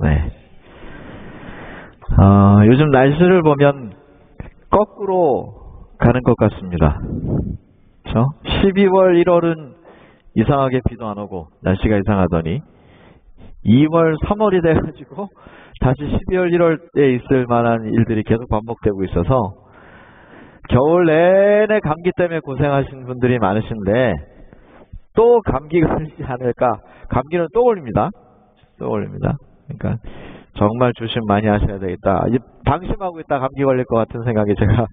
네. 요즘 날씨를 보면 거꾸로 가는 것 같습니다. 그렇죠? 12월, 1월은 이상하게 비도 안 오고 날씨가 이상하더니 2월, 3월이 돼가지고 다시 12월, 1월에 있을 만한 일들이 계속 반복되고 있어서 겨울 내내 감기 때문에 고생하신 분들이 많으신데 또 감기가 걸리지 않을까. 감기는 또 올립니다. 또 올립니다. 그러니까 정말 조심 많이 하셔야 되겠다. 이제 방심하고 있다 감기 걸릴 것 같은 생각이 제가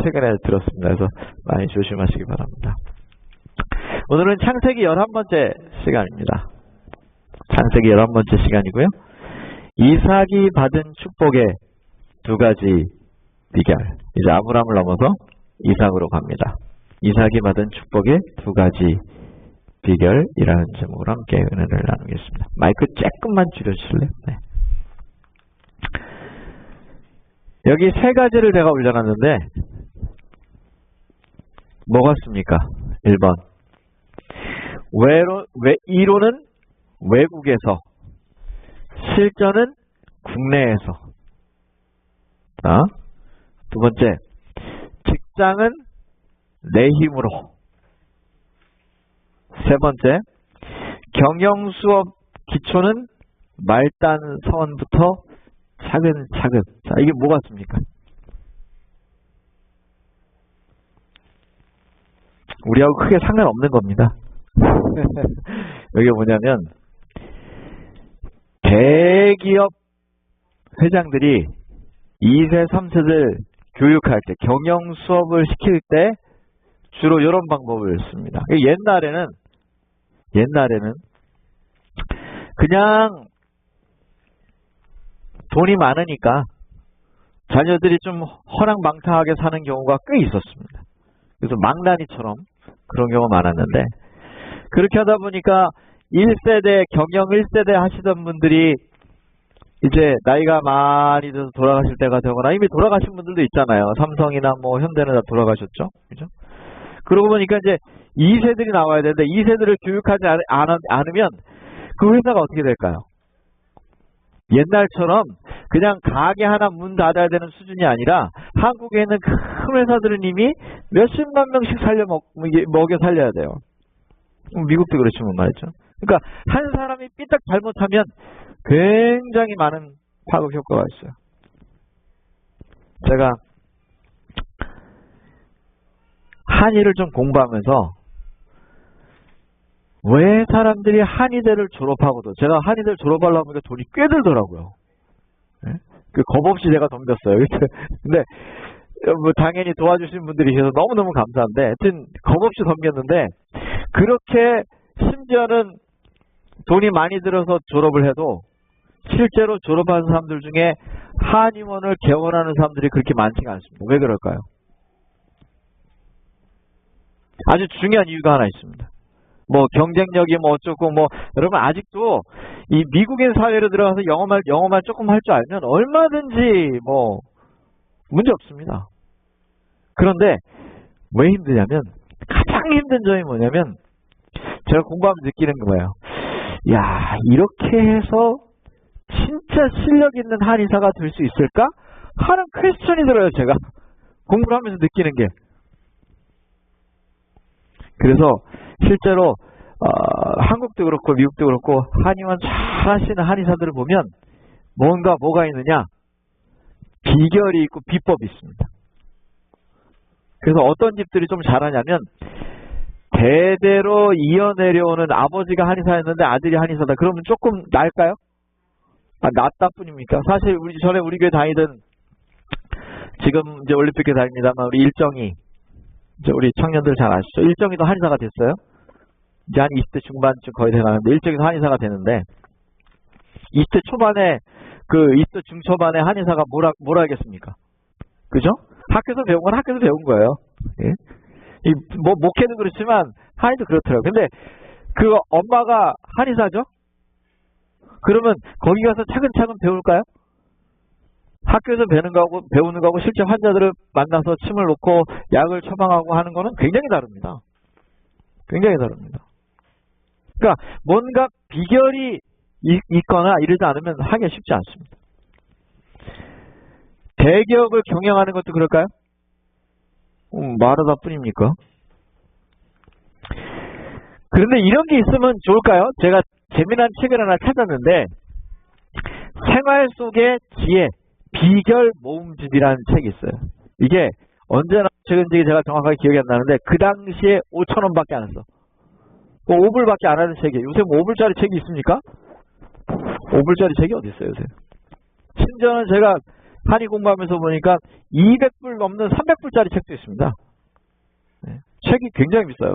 최근에 들었습니다. 그래서 많이 조심하시기 바랍니다. 오늘은 창세기 11번째 시간입니다. 창세기 11번째 시간이고요. 이삭이 받은 축복의 두 가지 비결. 이제 아브라함을 넘어서 이삭으로 갑니다. 이삭이 받은 축복의 두 가지 비결이라는 제목으로 함께 은혜를 나누겠습니다. 마이크 조금만 줄여주실래요? 네. 여기 세 가지를 제가 올려놨는데 뭐 같습니까? 1번 이론은 외국에서, 실전은 국내에서. 두 번째, 직장은 내 힘으로. 세 번째, 경영수업 기초는 말단 서원부터 차근차근. 자, 이게 뭐 같습니까? 우리하고 크게 상관없는 겁니다. 여기 뭐냐면 대기업 회장들이 2세, 3세들 교육할 때, 경영 수업을 시킬 때 주로 이런 방법을 씁니다. 옛날에는 그냥 돈이 많으니까 자녀들이 좀 허랑방탕하게 사는 경우가 꽤 있었습니다. 그래서 망나니처럼 그런 경우가 많았는데, 그렇게 하다 보니까 1세대, 경영 1세대 하시던 분들이 이제 나이가 많이 들어서 돌아가실 때가 되거나 이미 돌아가신 분들도 있잖아요. 삼성이나 뭐 현대는 다 돌아가셨죠. 그죠? 그러고 보니까 이제 2세들이 나와야 되는데 2세들을 교육하지 않으면 그 회사가 어떻게 될까요? 옛날처럼 그냥 가게 하나 문 닫아야 되는 수준이 아니라 한국에 있는 큰 회사들은 이미 몇십만 명씩 먹여 살려야 돼요. 미국도 그렇지만 말이죠. 그러니까 한 사람이 삐딱 잘못하면 굉장히 많은 파급 효과가 있어요. 제가 한의를 좀 공부하면서 왜 사람들이 한의대를 졸업하고도, 제가 한의대를 졸업하려고 하니까 돈이 꽤 들더라고요. 네? 그 겁 없이 제가 덤볐어요. 근데 뭐 당연히 도와주신 분들이 계셔서 너무너무 감사한데, 하여튼 겁 없이 덤볐는데, 그렇게 심지어는 돈이 많이 들어서 졸업을 해도 실제로 졸업한 사람들 중에 한의원을 개원하는 사람들이 그렇게 많지가 않습니다. 왜 그럴까요? 아주 중요한 이유가 하나 있습니다. 뭐 경쟁력이 뭐 어쩌고 뭐, 여러분 아직도 이 미국인 사회로 들어가서 영어말 조금 할 줄 알면 얼마든지 뭐 문제 없습니다. 그런데 왜 힘드냐면, 가장 힘든 점이 뭐냐면, 제가 공부하면 느끼는 거예요. 야, 이렇게 해서 진짜 실력 있는 한의사가 될 수 있을까? 하는 퀘스천이 들어요. 제가 공부를 하면서 느끼는 게. 그래서 실제로 한국도 그렇고 미국도 그렇고 한의원 잘 하시는 한의사들을 보면 뭐가 있느냐? 비결이 있고 비법이 있습니다. 그래서 어떤 집들이 좀 잘하냐면, 대대로 이어내려오는 아버지가 한의사였는데 아들이 한의사다. 그러면 조금 나을까요? 낫다 뿐입니까? 사실 전에 우리 교회 다니던, 지금 이제 올림픽에 다닙니다만 우리 일정이, 이제 우리 청년들 잘 아시죠? 일정이도 한의사가 됐어요. 이제 한 20대 중반쯤 거의 돼가는데 일정이도 한의사가 되는데, 20대 초반에 20대 중초반에 한의사가 뭘 알겠습니까? 그죠? 학교에서 배운 건 학교에서 배운 거예요. 예? 뭐 목회도 그렇지만 한의도 그렇더라고요. 근데 그 엄마가 한의사죠? 그러면 거기 가서 차근차근 배울까요? 학교에서 배우는 거하고 실제 환자들을 만나서 침을 놓고 약을 처방하고 하는 거는 굉장히 다릅니다. 굉장히 다릅니다. 그러니까 뭔가 비결이 있거나 이러지 않으면 하기가 쉽지 않습니다. 대기업을 경영하는 것도 그럴까요? 말하다 뿐입니까? 그런데 이런 게 있으면 좋을까요? 제가 재미난 책을 하나 찾았는데 생활 속의 지혜, 비결 모음집이라는 책이 있어요. 이게 언제 나온 책인지 제가 정확하게 기억이 안 나는데 그 당시에 5,000원밖에 안 했어. 5불밖에 안 하는 책이에요. 요새 뭐 5불짜리 책이 있습니까? 5불짜리 책이 어디 있어요 요새? 심지어는 제가 한의 공부하면서 보니까 200불 넘는 300불짜리 책도 있습니다. 네, 책이 굉장히 비싸요.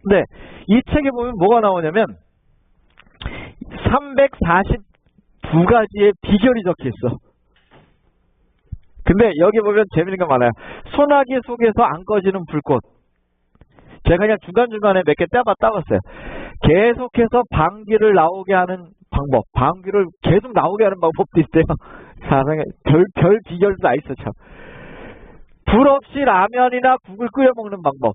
근데 이 책에 보면 뭐가 나오냐면 342가지의 비결이 적혀 있어. 근데 여기 보면 재밌는 거 많아요. 소나기 속에서 안 꺼지는 불꽃. 제가 그냥 중간중간에 몇 개 따봤어요. 계속해서 방귀를 나오게 하는 방법. 방귀를 계속 나오게 하는 방법도 있대요. 세상에 별 비결도 다 있어 참. 불 없이 라면이나 국을 끓여 먹는 방법.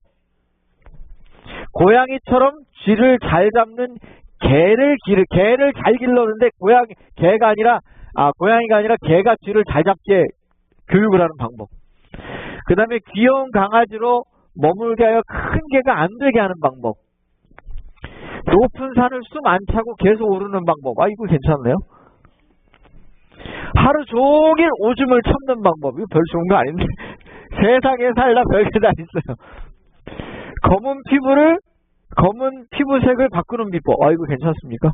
고양이처럼 쥐를 잘 잡는 개를 잘 길렀는데 고양이가 아니라 개가 쥐를 잘 잡게 교육을 하는 방법. 그 다음에 귀여운 강아지로 머물게 하여 큰 개가 안 되게 하는 방법. 높은 산을 숨 안 차고 계속 오르는 방법. 이거 괜찮네요. 하루 종일 오줌을 참는 방법. 이거 별 좋은 거 아닌데 세상에 살다 별게 다 있어요. 검은 피부색을 바꾸는 비법. 이거 괜찮습니까?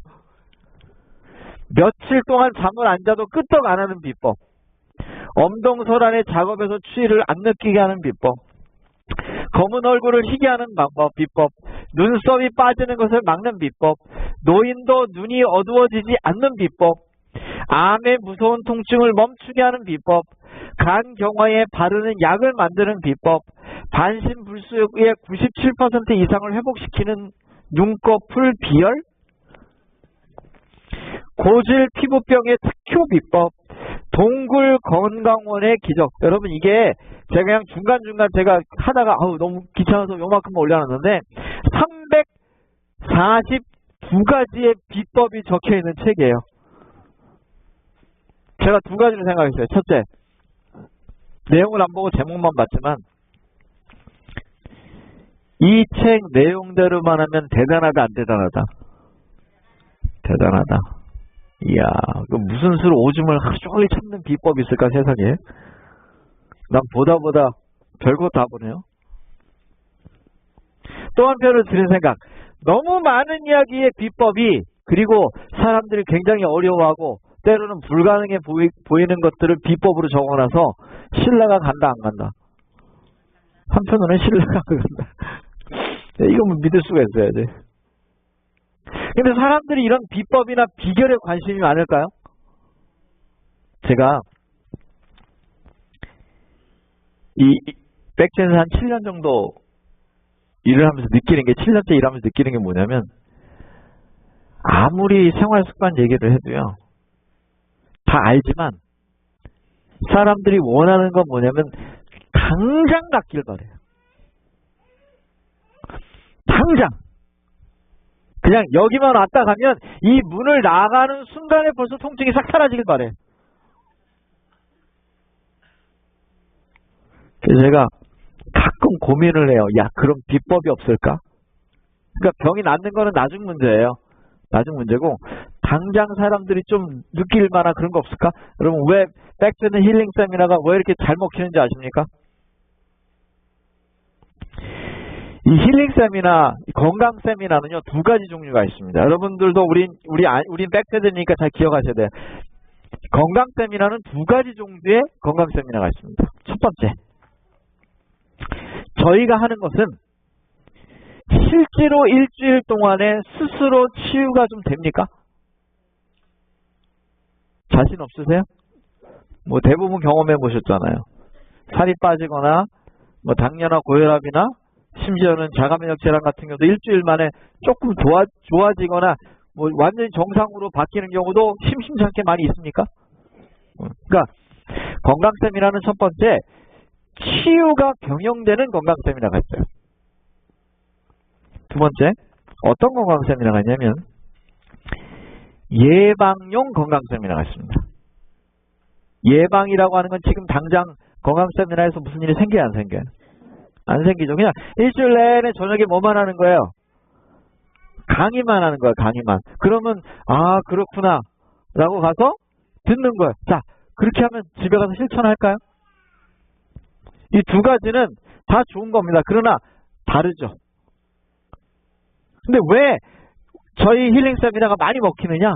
며칠 동안 잠을 안 자도 끄떡 안 하는 비법. 엄동설안의 작업에서 추위를 안 느끼게 하는 비법. 검은 얼굴을 희게 하는 방법, 비법. 눈썹이 빠지는 것을 막는 비법. 노인도 눈이 어두워지지 않는 비법. 암의 무서운 통증을 멈추게 하는 비법. 간경화에 바르는 약을 만드는 비법. 반신불수의 97% 이상을 회복시키는 눈꺼풀 비열. 고질 피부병의 특효 비법. 동굴 건강원의 기적. 여러분 이게 제가 그냥 중간중간 제가 하다가 너무 귀찮아서 요만큼만 올려놨는데 342가지의 비법이 적혀있는 책이에요. 제가 두 가지를 생각했어요. 첫째, 내용을 안 보고 제목만 봤지만 이 책 내용대로만 하면 대단하다 안 대단하다? 대단하다. 이야, 무슨 수로 오줌을 하루 종일 참는 비법이 있을까 세상에. 난 보다 별거 다 보네요. 또 한편으로 드는 생각, 너무 많은 이야기의 비법이 그리고 사람들이 굉장히 어려워하고 때로는 불가능해 보이는 것들을 비법으로 적어놔서 신뢰가 간다 안 간다? 한편으로는 신뢰가 간다. 이거 믿을 수가 있어야지. 근데 사람들이 이런 비법이나 비결에 관심이 많을까요? 제가 이 백젠에서 한 7년 정도 일을 하면서 느끼는 게 7년째 일하면서 느끼는 게 뭐냐면 아무리 생활 습관 얘기를 해도요. 다 알지만 사람들이 원하는 건 뭐냐면 당장 낫길 바래요. 당장. 그냥 여기만 왔다 가면 이 문을 나가는 순간에 벌써 통증이 싹 사라지길 바래. 그래서 제가 가끔 고민을 해요. 그럼 비법이 없을까? 그러니까 병이 낫는 거는 나중 문제예요. 나중 문제고 당장 사람들이 좀 느낄 만한 그런 거 없을까? 여러분 왜 백트는 힐링 세미나가 왜 이렇게 잘 먹히는지 아십니까? 이 힐링 세미나, 건강 세미나는요, 두 가지 종류가 있습니다. 여러분들도 우린 백패드니까 잘 기억하셔야 돼요. 건강 세미나는 두 가지 종류의 건강 세미나가 있습니다. 첫 번째, 저희가 하는 것은 실제로 일주일 동안에 스스로 치유가 좀 됩니까? 자신 없으세요? 뭐 대부분 경험해 보셨잖아요. 살이 빠지거나 뭐 당뇨나 고혈압이나 심지어는 자가면역 질환 같은 경우도 일주일 만에 조금 좋아지거나 뭐 완전히 정상으로 바뀌는 경우도 심심찮게 많이 있습니까? 그러니까 건강 세미나는 첫 번째, 치유가 병용되는 건강 세미나가 있어요. 두 번째, 어떤 건강 세미나가 있냐면 예방용 건강 세미나가 있습니다. 예방이라고 하는 건 지금 당장 건강 세미나에서 무슨 일이 생겨요, 안 생겨요? 안 생기죠. 그냥 일주일 내내 저녁에 뭐만 하는 거예요? 강의만 하는 거야, 강의만. 그러면 아 그렇구나 라고 가서 듣는 거예요. 자, 그렇게 하면 집에 가서 실천할까요? 이 두 가지는 다 좋은 겁니다. 그러나 다르죠. 근데 왜 저희 힐링 세미나가 많이 먹히느냐?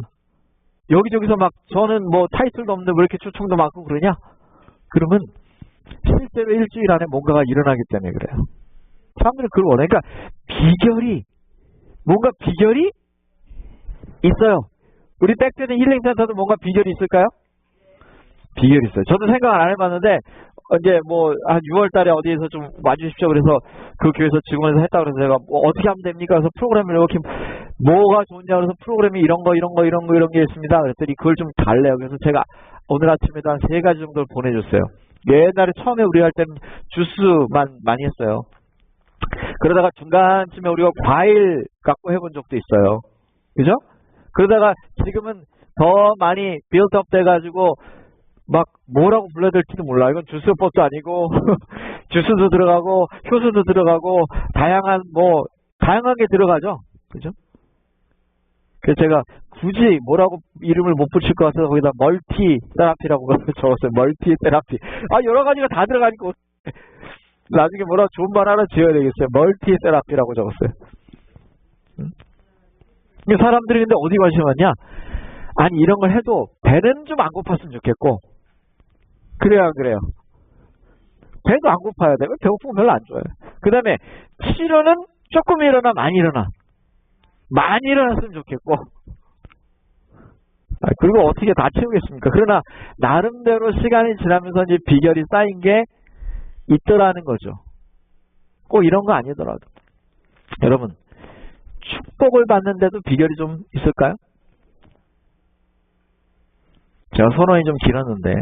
여기저기서 막 저는 뭐 타이틀도 없는데 왜 이렇게 초청도 많고 그러냐? 그러면 실제로 일주일 안에 뭔가가 일어나기 때문에 그래요. 사람들은 그걸 원해. 그러니까 뭔가 비결이 있어요. 우리 백대는 힐링센터도 뭔가 비결이 있을까요? 비결이 있어요. 저도 생각을 안 해봤는데 이제 뭐 한 6월 달에 어디에서 좀 와주십시오. 그래서 그 교회에서 직원에서 했다 그래서 제가 뭐 어떻게 하면 됩니까? 그래서 프로그램을 이렇게 뭐가 좋냐 그래서 프로그램이 이런 게 있습니다. 그랬더니 그걸 좀 달래요. 그래서 제가 오늘 아침에도 한 3가지 정도를 보내줬어요. 옛날에 처음에 우리 할 때는 주스만 많이 했어요. 그러다가 중간쯤에 우리가 과일 갖고 해본 적도 있어요. 그죠? 그러다가 지금은 더 많이 빌드업 돼가지고 막 뭐라고 불러야 될지도 몰라. 이건 주스법도 아니고 주스도 들어가고 효소도 들어가고 다양한 게 들어가죠. 그죠? 그래서 제가 굳이 뭐라고 이름을 못 붙일 것 같아서 거기다 멀티 테라피라고 적었어요. 멀티 테라피. 아 여러 가지가 다 들어가니까 나중에 뭐라고 좋은 말 하나 지어야 되겠어요. 멀티 테라피라고 적었어요. 사람들이 근데 어디 관심 많냐? 아니 이런 걸 해도 배는 좀 안 고팠으면 좋겠고 그래야 안 그래요? 배도 안 고파야 돼. 배고프면 별로 안 좋아요. 그 다음에 치료는 조금 일어나 많이 일어나. 많이 일어났으면 좋겠고 그리고 어떻게 다 채우겠습니까? 그러나 나름대로 시간이 지나면서 이제 비결이 쌓인 게 있더라는 거죠. 꼭 이런 거 아니더라도. 여러분 축복을 받는데도 비결이 좀 있을까요? 제가 선언이 좀 길었는데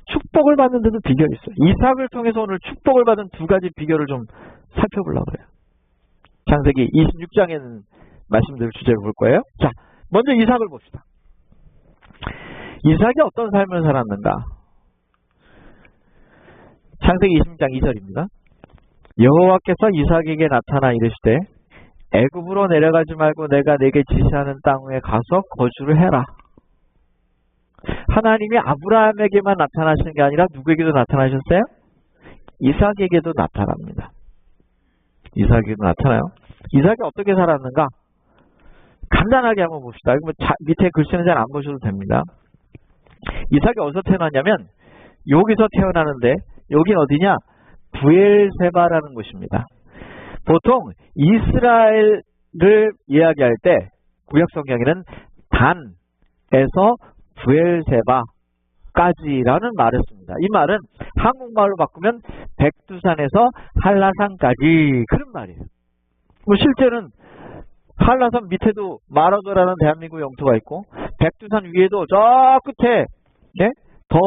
축복을 받는데도 비결이 있어요. 이삭을 통해서 오늘 축복을 받은 2가지 비결을 좀 살펴보려고 그래요. 창세기 26장에는 말씀드릴 주제를 볼 거예요. 자, 먼저 이삭을 봅시다. 이삭이 어떤 삶을 살았는가? 창세기 26장 2절입니다. 여호와께서 이삭에게 나타나 이르시되 애굽으로 내려가지 말고 내가 내게 지시하는 땅에 가서 거주를 해라. 하나님이 아브라함에게만 나타나시는 게 아니라 누구에게도 나타나셨어요? 이삭에게도 나타납니다. 이삭에게도 나타나요. 이삭이 어떻게 살았는가? 간단하게 한번 봅시다. 밑에 글씨는 잘 안 보셔도 됩니다. 이삭이 어디서 태어났냐면 여기서 태어나는데 여긴 어디냐? 브엘세바라는 곳입니다. 보통 이스라엘을 이야기할 때 구약 성경에는 단에서 브엘세바까지라는 말을 씁니다. 이 말은 한국말로 바꾸면 백두산에서 한라산까지 그런 말이에요. 뭐 실제는 한라산 밑에도 마라도라는 대한민국 영토가 있고 백두산 위에도 저 끝에 더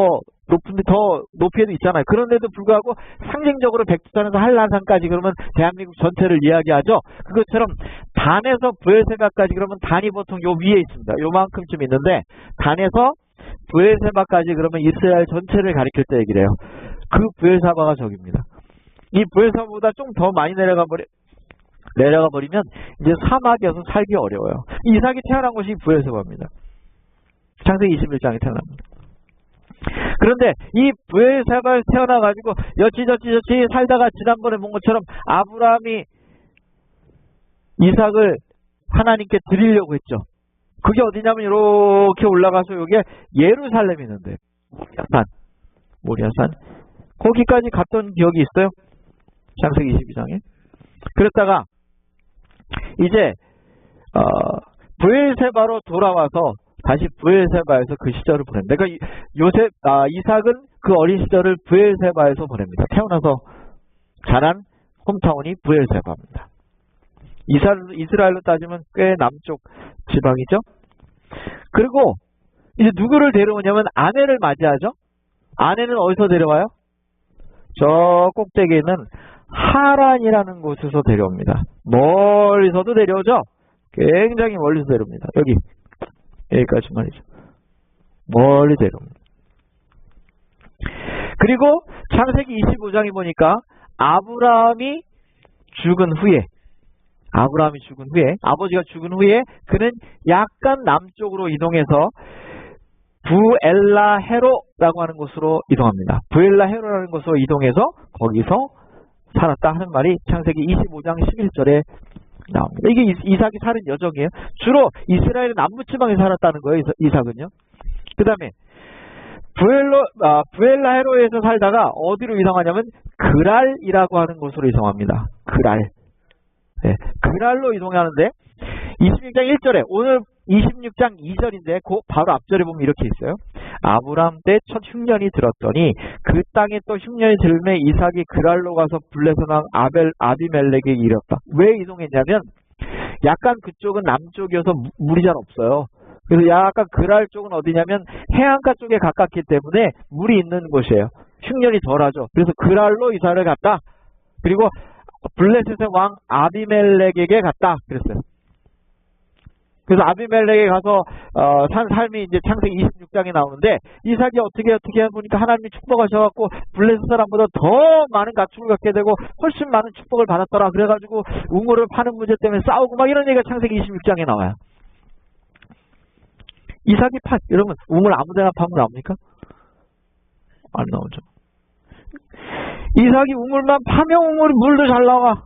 높은데 더 높이에도 있잖아요. 그런데도 불구하고 상징적으로 백두산에서 한라산까지 그러면 대한민국 전체를 이야기하죠. 그것처럼 단에서 브엘세바까지 그러면 단이 보통 요 위에 있습니다. 요만큼쯤 있는데 단에서 브엘세바까지 그러면 이스라엘 전체를 가리킬 때 얘기를 해요. 그 브엘세바가 저기입니다. 이 브엘세바보다 좀 더 많이 내려가 버리면 이제 사막에서 살기 어려워요. 이삭이 태어난 곳이 브엘세바입니다. 창세기 21장에 태어납니다. 그런데 이 브엘세바에 태어나가지고 여치저치 살다가 지난번에 본 것처럼 아브라함이 이삭을 하나님께 드리려고 했죠. 그게 어디냐면 이렇게 올라가서 여기에 예루살렘이 있는데 모리아산 거기까지 갔던 기억이 있어요. 창세기 22장에. 그랬다가 이제 브엘세바로 돌아와서 다시 브엘세바에서 그 시절을 보냅니다. 그러니까 이삭은 그 어린 시절을 브엘세바에서 보냅니다. 태어나서 자란 홈타운이 브엘세바입니다. 이스라엘로 따지면 꽤 남쪽 지방이죠. 그리고 이제 누구를 데려오냐면 아내를 맞이하죠. 아내는 어디서 데려와요? 저 꼭대기에 있는 하란이라는 곳에서 데려옵니다. 멀리서도 데려오죠. 굉장히 멀리서 데려옵니다. 여기 여기까지 말이죠. 멀리 데려옵니다. 그리고 창세기 25장에 보니까 아브라함이 죽은 후에 아버지가 죽은 후에 그는 약간 남쪽으로 이동해서 부엘라헤로라고 하는 곳으로 이동합니다. 부엘라헤로라는 곳으로 이동해서 거기서 살았다 하는 말이 창세기 25장 11절에 나옵니다. 이게 이삭이 사는 여정이에요. 주로 이스라엘의 남부지방에 살았다는 거예요. 이삭은요. 그 다음에 부엘라헤로에서 살다가 어디로 이동하냐면 그랄이라고 하는 곳으로 이동합니다. 그랄. 네, 그랄로 이동하는데 26장 1절에 오늘 26장 2절인데 그 바로 앞절에 보면 이렇게 있어요. 아브람 때 첫 흉년이 들었더니 그 땅에 또 흉년이 들매 이삭이 그랄로 가서 블레셋 왕 아비멜렉에게 이르렀다. 왜 이동했냐면 약간 그쪽은 남쪽이어서 물이 잘 없어요. 그래서 약간 그랄 쪽은 어디냐면 해안가 쪽에 가깝기 때문에 물이 있는 곳이에요. 흉년이 덜하죠. 그래서 그랄로 이사를 갔다. 그리고 블레셋의 왕 아비멜렉에게 갔다. 그랬어요. 그래서 아비멜렉에 가서 산 삶이 이제 창세기 26장에 나오는데 이삭이 어떻게 보니까 하나님이 축복하셔갖고 블레셋 사람보다 더 많은 가축을 갖게 되고 훨씬 많은 축복을 받았더라. 그래가지고 우물을 파는 문제 때문에 싸우고 막 이런 얘기가 창세기 26장에 나와요. 이삭이 여러분 우물 아무데나 파면 나옵니까? 안 나오죠. 이삭이 우물만 파면 우물이 물도 잘 나와.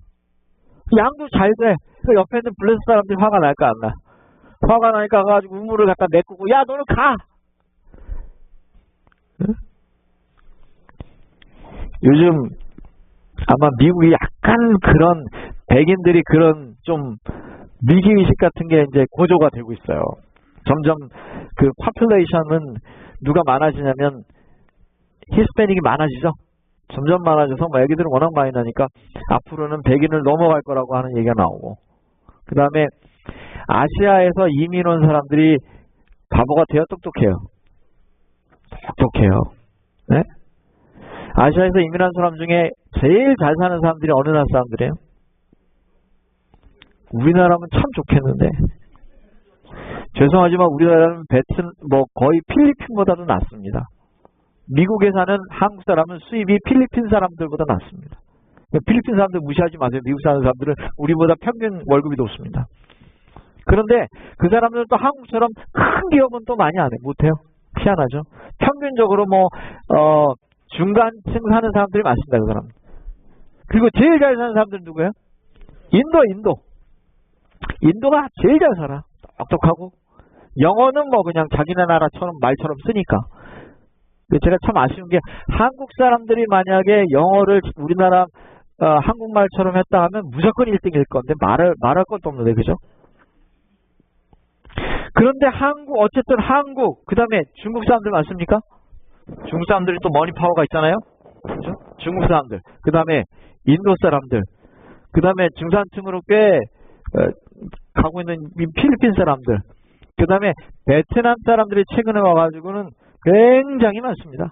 양도 잘 돼. 그 옆에 있는 블레셋 사람들이 화가 날까 안 나? 화가 나니까 가가지고 우물을 갖다 메꾸고 야 너는 가! 응? 요즘 아마 미국이 약간 그런 백인들이 그런 좀 위기의식 같은 게 이제 고조가 되고 있어요. 점점 그 파퓰레이션은 누가 많아지냐면 히스패닉이 많아지죠. 점점 많아져서 뭐 애기들은 워낙 많이 나니까 앞으로는 백인을 넘어갈 거라고 하는 얘기가 나오고 그 다음에 아시아에서 이민 온 사람들이 바보 같아요? 똑똑해요? 똑똑해요. 네? 아시아에서 이민한 사람 중에 제일 잘 사는 사람들이 어느 나라 사람들이에요? 우리나라면 참 좋겠는데 죄송하지만 우리나라는 거의 필리핀보다도 낫습니다. 미국에 사는 한국 사람은 수입이 필리핀 사람들보다 낫습니다. 필리핀 사람들 무시하지 마세요. 미국 사는 사람들은 우리보다 평균 월급이 높습니다. 그런데 그 사람들은 또 한국처럼 큰 기업은 또 많이 안 해. 못해요. 희한하죠. 평균적으로 중간층 사는 사람들이 많습니다. 그 사람. 그리고 제일 잘 사는 사람들은 누구예요? 인도가 제일 잘 살아. 똑똑하고 영어는 그냥 자기네 나라처럼 말처럼 쓰니까. 제가 참 아쉬운 게 한국 사람들이 만약에 영어를 우리나라 한국말처럼 했다 하면 무조건 1등일 건데 말할 것도 없는데 그죠? 그런데 어쨌든 한국 그 다음에 중국 사람들 많습니까? 중국 사람들이 또 머니 파워가 있잖아요. 그죠? 중국 사람들 그 다음에 인도 사람들 그 다음에 중산층으로 꽤 가고 있는 필리핀 사람들 그 다음에 베트남 사람들이 최근에 와가지고는 굉장히 많습니다.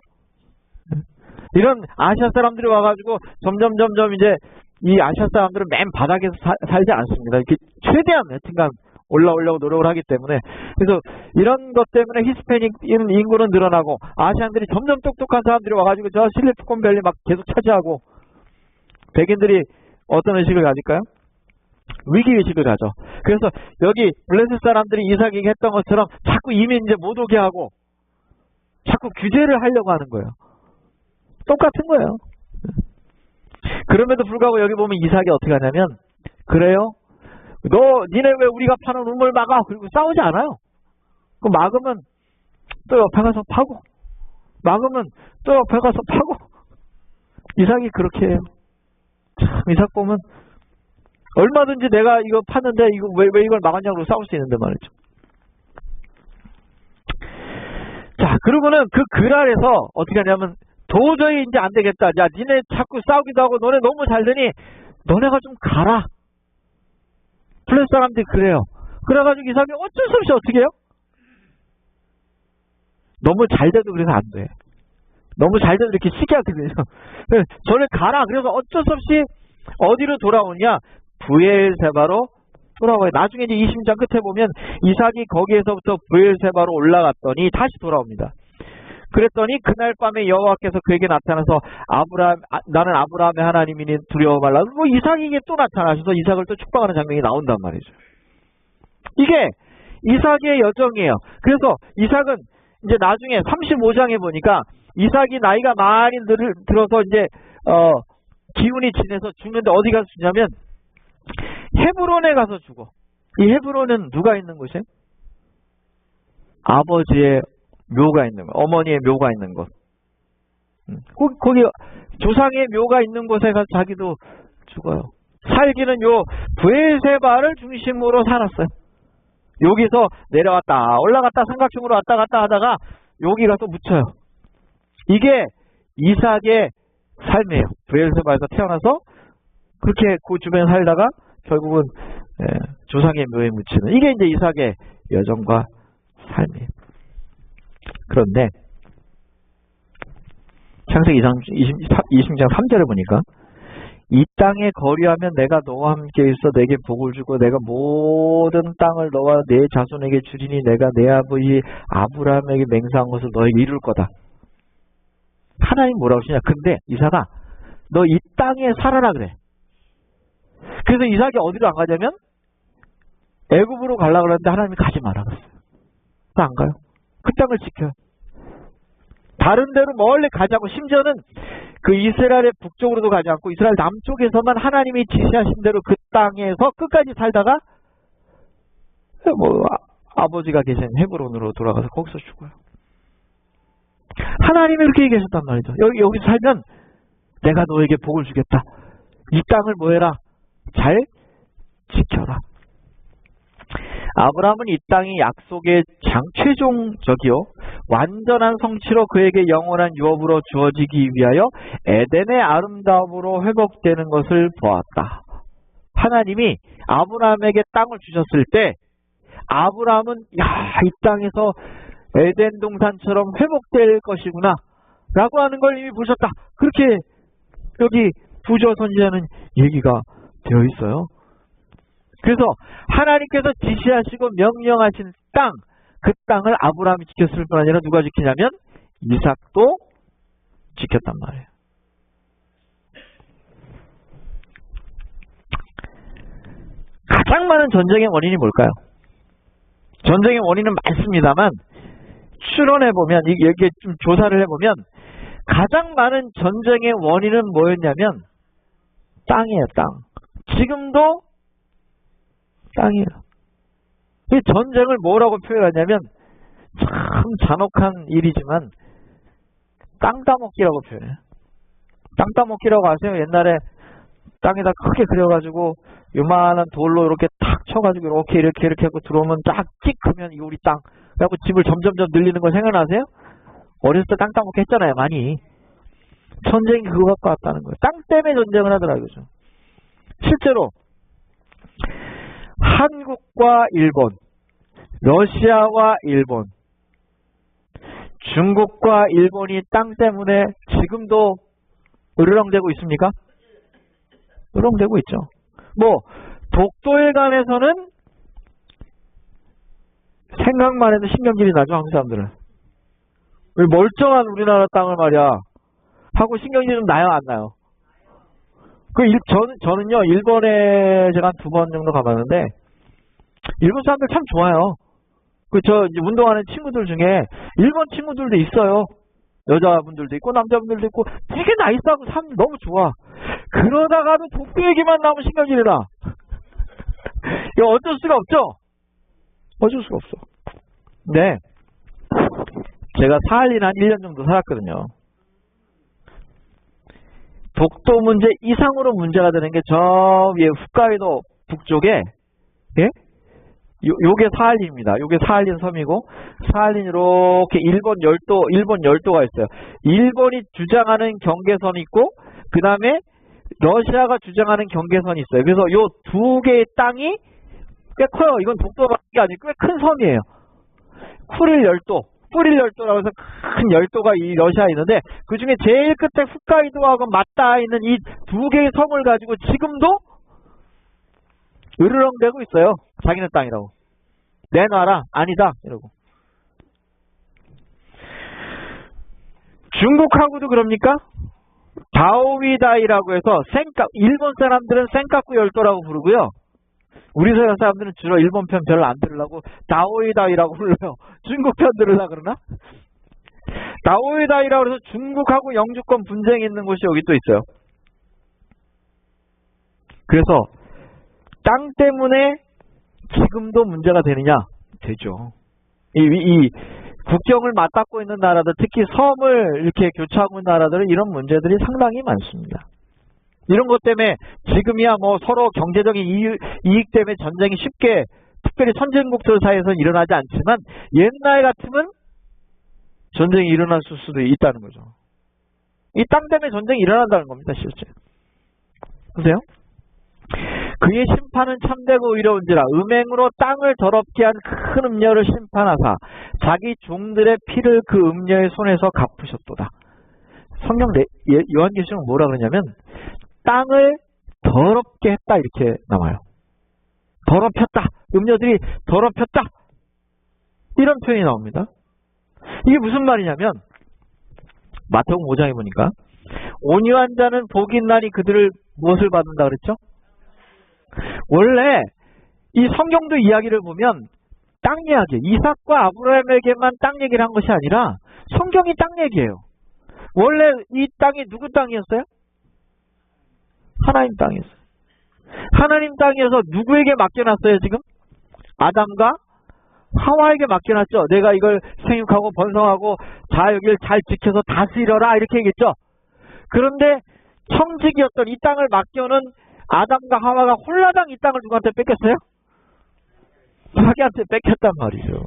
이런 아시아 사람들이 와가지고 점점 이제 이 아시아 사람들은 맨 바닥에서 살지 않습니다. 이렇게 최대한 하여튼간 올라오려고 노력을 하기 때문에 그래서 이런 것 때문에 히스패닉 인구는 늘어나고 아시안들이 점점 똑똑한 사람들이 와가지고 저 실리콘밸리 막 계속 차지하고 백인들이 어떤 의식을 가질까요? 위기의식을 가져. 그래서 여기 블레셋 사람들이 이삭에게 했던 것처럼 자꾸 이민 이제 못 오게 하고 자꾸 규제를 하려고 하는 거예요. 똑같은 거예요. 그럼에도 불구하고 여기 보면 이삭이 어떻게 하냐면 그래요? 니네 왜 우리가 파는 우물 막아? 그리고 싸우지 않아요. 그 막으면 또 옆에 가서 파고 막으면 또 옆에 가서 파고 이삭이 그렇게 해요. 참 이삭 보면 얼마든지 내가 이거 팠는데 이거 왜 이걸 막았냐고 싸울 수 있는데 말이죠. 자, 그러고는 그 그랄에서 어떻게 하냐면 도저히 이제 안 되겠다. 야, 니네 자꾸 싸우기도 하고 너네 너무 잘 되니 너네가 좀 가라. 플레스 사람들이 그래요. 그래가지고 이삭이 어쩔 수 없이 어떻게 해요? 너무 잘 돼도 그래서 안 돼. 너무 잘 돼도 이렇게 쉽게 하게 되죠. 저를 가라. 그래서 어쩔 수 없이 어디로 돌아오냐? 부엘세바로 돌아와요. 나중에 이제 20장 끝에 보면 이삭이 거기에서부터 브엘세바로 올라갔더니 다시 돌아옵니다. 그랬더니 그날 밤에 여호와께서 그에게 나타나서 나는 아브라함의 하나님이니 두려워 말라. 뭐 이삭에게 또 나타나셔서 이삭을 또 축복하는 장면이 나온단 말이죠. 이게 이삭의 여정이에요. 그래서 이삭은 이제 나중에 35장에 보니까 이삭이 나이가 많이 들어서 이제 기운이 지내서 죽는데 어디 가서 죽냐면 헤브론에 가서 죽어. 이 헤브론은 누가 있는 곳이에요? 아버지의 묘가 있는 것, 어머니의 묘가 있는 곳. 거기 조상의 묘가 있는 곳에 가서 자기도 죽어요. 살기는 요 브엘세바를 중심으로 살았어요. 여기서 내려왔다 올라갔다 삼각형으로 왔다 갔다 하다가 여기 가서 묻혀요. 이게 이삭의 삶이에요. 브엘세바에서 태어나서 그렇게 그 주변에 살다가 결국은 조상의 묘에 묻히는, 이게 이제 이삭의 여정과 삶이에요. 그런데 창세기 20장 3절을 보니까 이 땅에 거류하면 내가 너와 함께 있어 내게 복을 주고 내가 모든 땅을 너와 내 자손에게 주리니 내가 내 아버지 아브라함에게 맹세한 것을 너에게 이룰 거다. 하나님 뭐라고 하시냐? 근데 이삭아 너 이 땅에 살아라 그래. 그래서 이삭이 어디로 안 가냐면 애굽으로 가려고 그러는데 하나님이 가지 마라 그랬어요. 안 가요. 그 땅을 지켜요. 다른 데로 멀리 가자고, 심지어는 그 이스라엘의 북쪽으로도 가지 않고 이스라엘 남쪽에서만 하나님이 지시하신 대로 그 땅에서 끝까지 살다가 아버지가 계신 헤브론으로 돌아가서 거기서 죽어요. 하나님이 그렇게 얘기하셨단 말이죠. 여기 살면 내가 너에게 복을 주겠다. 이 땅을 뭐해라? 잘 지켜라. 아브라함은 이 땅이 약속의 최종적이요 완전한 성취로 그에게 영원한 유업으로 주어지기 위하여 에덴의 아름다움으로 회복되는 것을 보았다. 하나님이 아브라함에게 땅을 주셨을 때 아브라함은 이 땅에서 에덴 동산처럼 회복될 것이구나 라고 하는 걸 이미 보셨다. 그렇게 여기 부조선지자는 얘기가 되어 있어요. 그래서 하나님께서 지시하시고 명령하신 땅, 그 땅을 아브라함이 지켰을 뿐 아니라 누가 지키냐면 이삭도 지켰단 말이에요. 가장 많은 전쟁의 원인이 뭘까요? 전쟁의 원인은 많습니다만 추론해보면, 이게 좀 조사를 해보면 가장 많은 전쟁의 원인은 뭐였냐면 땅이에요. 땅. 지금도 땅이에요. 이 전쟁을 뭐라고 표현하냐면 참 잔혹한 일이지만 땅 따먹기라고 표현해요. 땅 따먹기라고 아세요? 옛날에 땅에다 크게 그려가지고 요만한 돌로 이렇게 탁 쳐가지고 이렇게 하고 들어오면 쫙 끽 하면 이거 우리 땅. 그래갖고 집을 점점점 늘리는 거 생각나세요? 어렸을 때 땅 따먹기 했잖아요. 많이. 전쟁이 그거 갖고 왔다는 거예요. 땅 때문에 전쟁을 하더라고요. 실제로 한국과 일본, 러시아와 일본, 중국과 일본이 땅 때문에 지금도 으르렁대고 있습니까? 으르렁대고 있죠. 독도에 관해서는 생각만 해도 신경질이 나죠, 한국 사람들은. 왜 멀쩡한 우리나라 땅을 말이야 하고 신경질이 좀 나요, 안 나요? 저는요, 일본에 제가 한 2번 정도 가봤는데, 일본 사람들 참 좋아요. 운동하는 친구들 중에, 일본 친구들도 있어요. 여자분들도 있고, 남자분들도 있고, 되게 나이스하고 사람들 너무 좋아. 그러다가도 독도 얘기만 나오면 신경질이 나. 이거 어쩔 수가 없죠? 어쩔 수가 없어. 네. 제가 사할린 한 1년 정도 살았거든요. 독도 문제 이상으로 문제가 되는 게 저 위에 홋카이도 북쪽에, 예? 요게 사할린입니다. 요게 사할린 섬이고, 사할린 이렇게 일본 열도가 있어요. 일본이 주장하는 경계선이 있고, 그 다음에 러시아가 주장하는 경계선이 있어요. 그래서 요 두 개의 땅이 꽤 커요. 이건 독도가 아니고 꽤 큰 섬이에요. 쿠릴 열도라고 해서 큰 열도가 이 러시아에 있는데, 그 중에 제일 끝에 홋카이도하고 맞닿아 있는 이 두 개의 섬을 가지고 지금도 으르렁대고 있어요. 자기네 땅이라고. 내놔라. 아니다. 이러고. 중국하고도 그럽니까? 다오이다이라고 해서 일본 사람들은 센카쿠 열도라고 부르고요. 우리 서양 사람들은 주로 일본 편 별로 안 들으려고 다오이다이라고 불러요. 중국 편 들으려고 그러나? 다오이다이라고 해서 중국하고 영주권 분쟁이 있는 곳이 여기 또 있어요. 그래서 땅 때문에 지금도 문제가 되느냐? 되죠. 이 국경을 맞닿고 있는 나라들, 특히 섬을 이렇게 교차하고 있는 나라들은 이런 문제들이 상당히 많습니다. 이런 것 때문에 지금이야 뭐 서로 경제적인 이익 때문에 전쟁이 쉽게, 특별히 선진국들 사이에서 일어나지 않지만 옛날 같으면 전쟁이 일어났을 수도 있다는 거죠. 이 땅 때문에 전쟁이 일어난다는 겁니다, 실제. 보세요. 그의 심판은 참되고 의로운지라 음행으로 땅을 더럽게 한 큰 음녀를 심판하사 자기 종들의 피를 그 음녀의 손에서 갚으셨도다. 성경 요한계시록은 뭐라 그러냐면 땅을 더럽게 했다 이렇게 나와요. 더럽혔다. 음녀들이 더럽혔다. 이런 표현이 나옵니다. 이게 무슨 말이냐면 마태복음 5장에 보니까 온유한 자는 복이 있나니 그들을 무엇을 받는다 그랬죠? 원래 이 성경도 이야기를 보면 땅 이야기, 이삭과 아브라함에게만 땅 얘기를 한 것이 아니라 성경이 땅 얘기예요. 원래 이 땅이 누구 땅이었어요? 하나님 땅이었어요. 하나님 땅에서 누구에게 맡겨놨어요 지금? 아담과 하와에게 맡겨놨죠. 내가 이걸 생육하고 번성하고 자 여기를 잘 지켜서 다스리라 이렇게 얘기했죠. 그런데 청직이었던 이 땅을 맡겨놓은 아담과 하와가 홀라당 이 땅을 누구한테 뺏겼어요? 자기한테 뺏겼단 말이죠.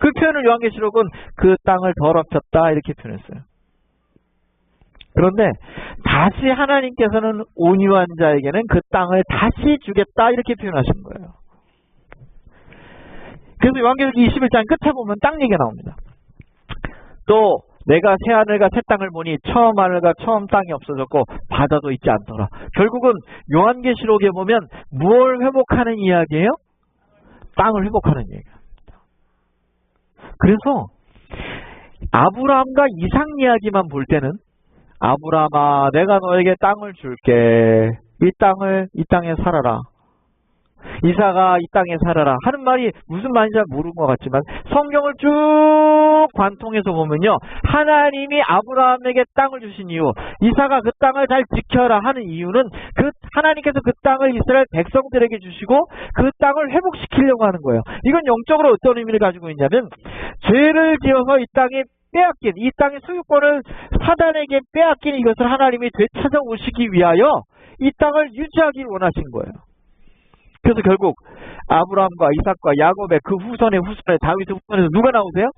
그 표현을 요한계시록은 그 땅을 더럽혔다 이렇게 표현했어요. 그런데 다시 하나님께서는 온유한 자에게는 그 땅을 다시 주겠다 이렇게 표현하신 거예요. 그래서 요한계시록 21장 끝에 보면 땅 얘기가 나옵니다. 또 내가 새 하늘과 새 땅을 보니 처음 하늘과 처음 땅이 없어졌고 바다도 있지 않더라. 결국은 요한계시록에 보면 무엇을 회복하는 이야기예요? 땅을 회복하는 얘기입니다. 그래서 아브라함과 이삭 이야기만 볼 때는 아브라함아 내가 너에게 땅을 줄게. 이 땅에 살아라. 이삭아 이 땅에 살아라 하는 말이 무슨 말인지 잘 모르는 것 같지만 성경을 쭉 관통해서 보면요. 하나님이 아브라함에게 땅을 주신 이유, 이삭아 그 땅을 잘 지켜라 하는 이유는 하나님께서 그 땅을 이스라엘 백성들에게 주시고 그 땅을 회복시키려고 하는 거예요. 이건 영적으로 어떤 의미를 가지고 있냐면 죄를 지어서 이 땅에 빼앗긴, 이 땅의 소유권을 사단에게 빼앗긴 이것을 하나님이 되찾아오시기 위하여 이 땅을 유지하기 원하신 거예요. 그래서 결국 아브라함과 이삭과 야곱의 그 후손의 다윗의 후손에서 누가 나오세요?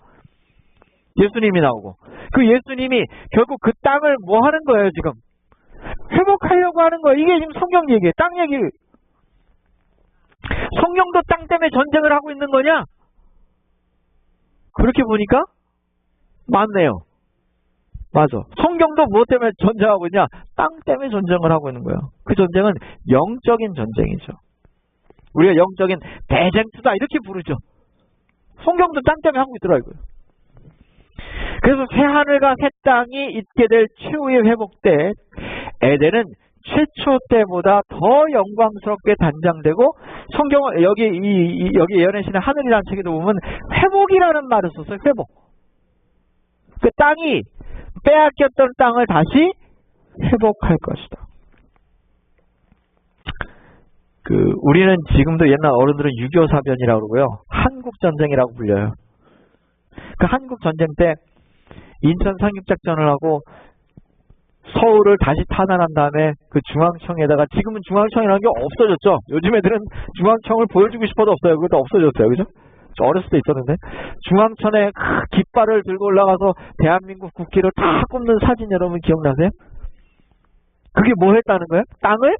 예수님이 나오고 그 예수님이 결국 그 땅을 뭐 하는 거예요 지금? 회복하려고 하는 거예요. 이게 지금 성경 얘기예요. 땅 얘기. 성경도 땅 때문에 전쟁을 하고 있는 거냐? 그렇게 보니까 맞네요. 맞아. 성경도 무엇 때문에 전쟁하고 있냐? 땅 때문에 전쟁을 하고 있는 거예요. 그 전쟁은 영적인 전쟁이죠. 우리가 영적인 대쟁투다 이렇게 부르죠. 성경도 땅 때문에 하고 있더라고요. 그래서 새하늘과 새 땅이 있게 될 최후의 회복 때 에덴은 최초 때보다 더 영광스럽게 단장되고 성경은 여기 예언의 신의 하늘이라는 책에도 보면 회복이라는 말을 썼어요. 회복. 그 땅이 빼앗겼던 땅을 다시 회복할 것이다. 우리는 지금도 옛날 어른들은 6.25 사변이라고 그러고요. 한국전쟁이라고 불려요. 그 한국전쟁 때 인천 상륙작전을 하고 서울을 다시 탄환한 다음에 그 중앙청에다가 지금은 중앙청이라는 게 없어졌죠. 요즘 애들은 중앙청을 보여주고 싶어도 없어요. 그것도 없어졌어요. 그죠? 저 어렸을 때 있었는데 중앙천에 깃발을 들고 올라가서 대한민국 국기를 다 꼽는 사진 여러분 기억나세요? 그게 뭐 했다는 거예요? 땅을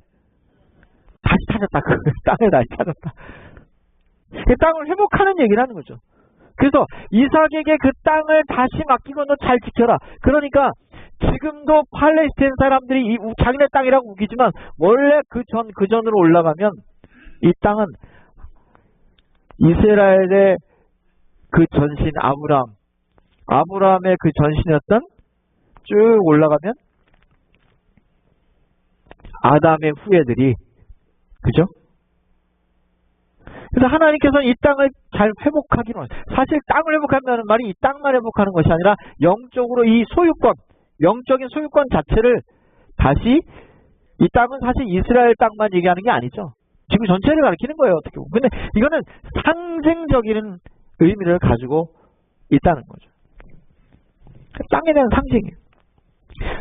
다시 찾았다. 땅을 다시 찾았다. 그 땅을 회복하는 얘기를 하는 거죠. 그래서 이삭에게 그 땅을 다시 맡기고 너 잘 지켜라. 그러니까 지금도 팔레스타인 사람들이 자기네 땅이라고 우기지만 원래 그 전으로 올라가면 이 땅은 이스라엘의 그 전신 아브라함의 그 전신이었던 쭉 올라가면 아담의 후예들이, 그죠? 그래서 하나님께서는 이 땅을 잘 회복하기로 하셨어요. 사실 땅을 회복한다는 말이 이 땅만 회복하는 것이 아니라 영적으로 이 소유권, 영적인 소유권 자체를 다시, 이 땅은 사실 이스라엘 땅만 얘기하는 게 아니죠. 지구 전체를 가리키는 거예요, 어떻게 보면. 근데 이거는 상징적인 의미를 가지고 있다는 거죠. 땅에 대한 상징이에요.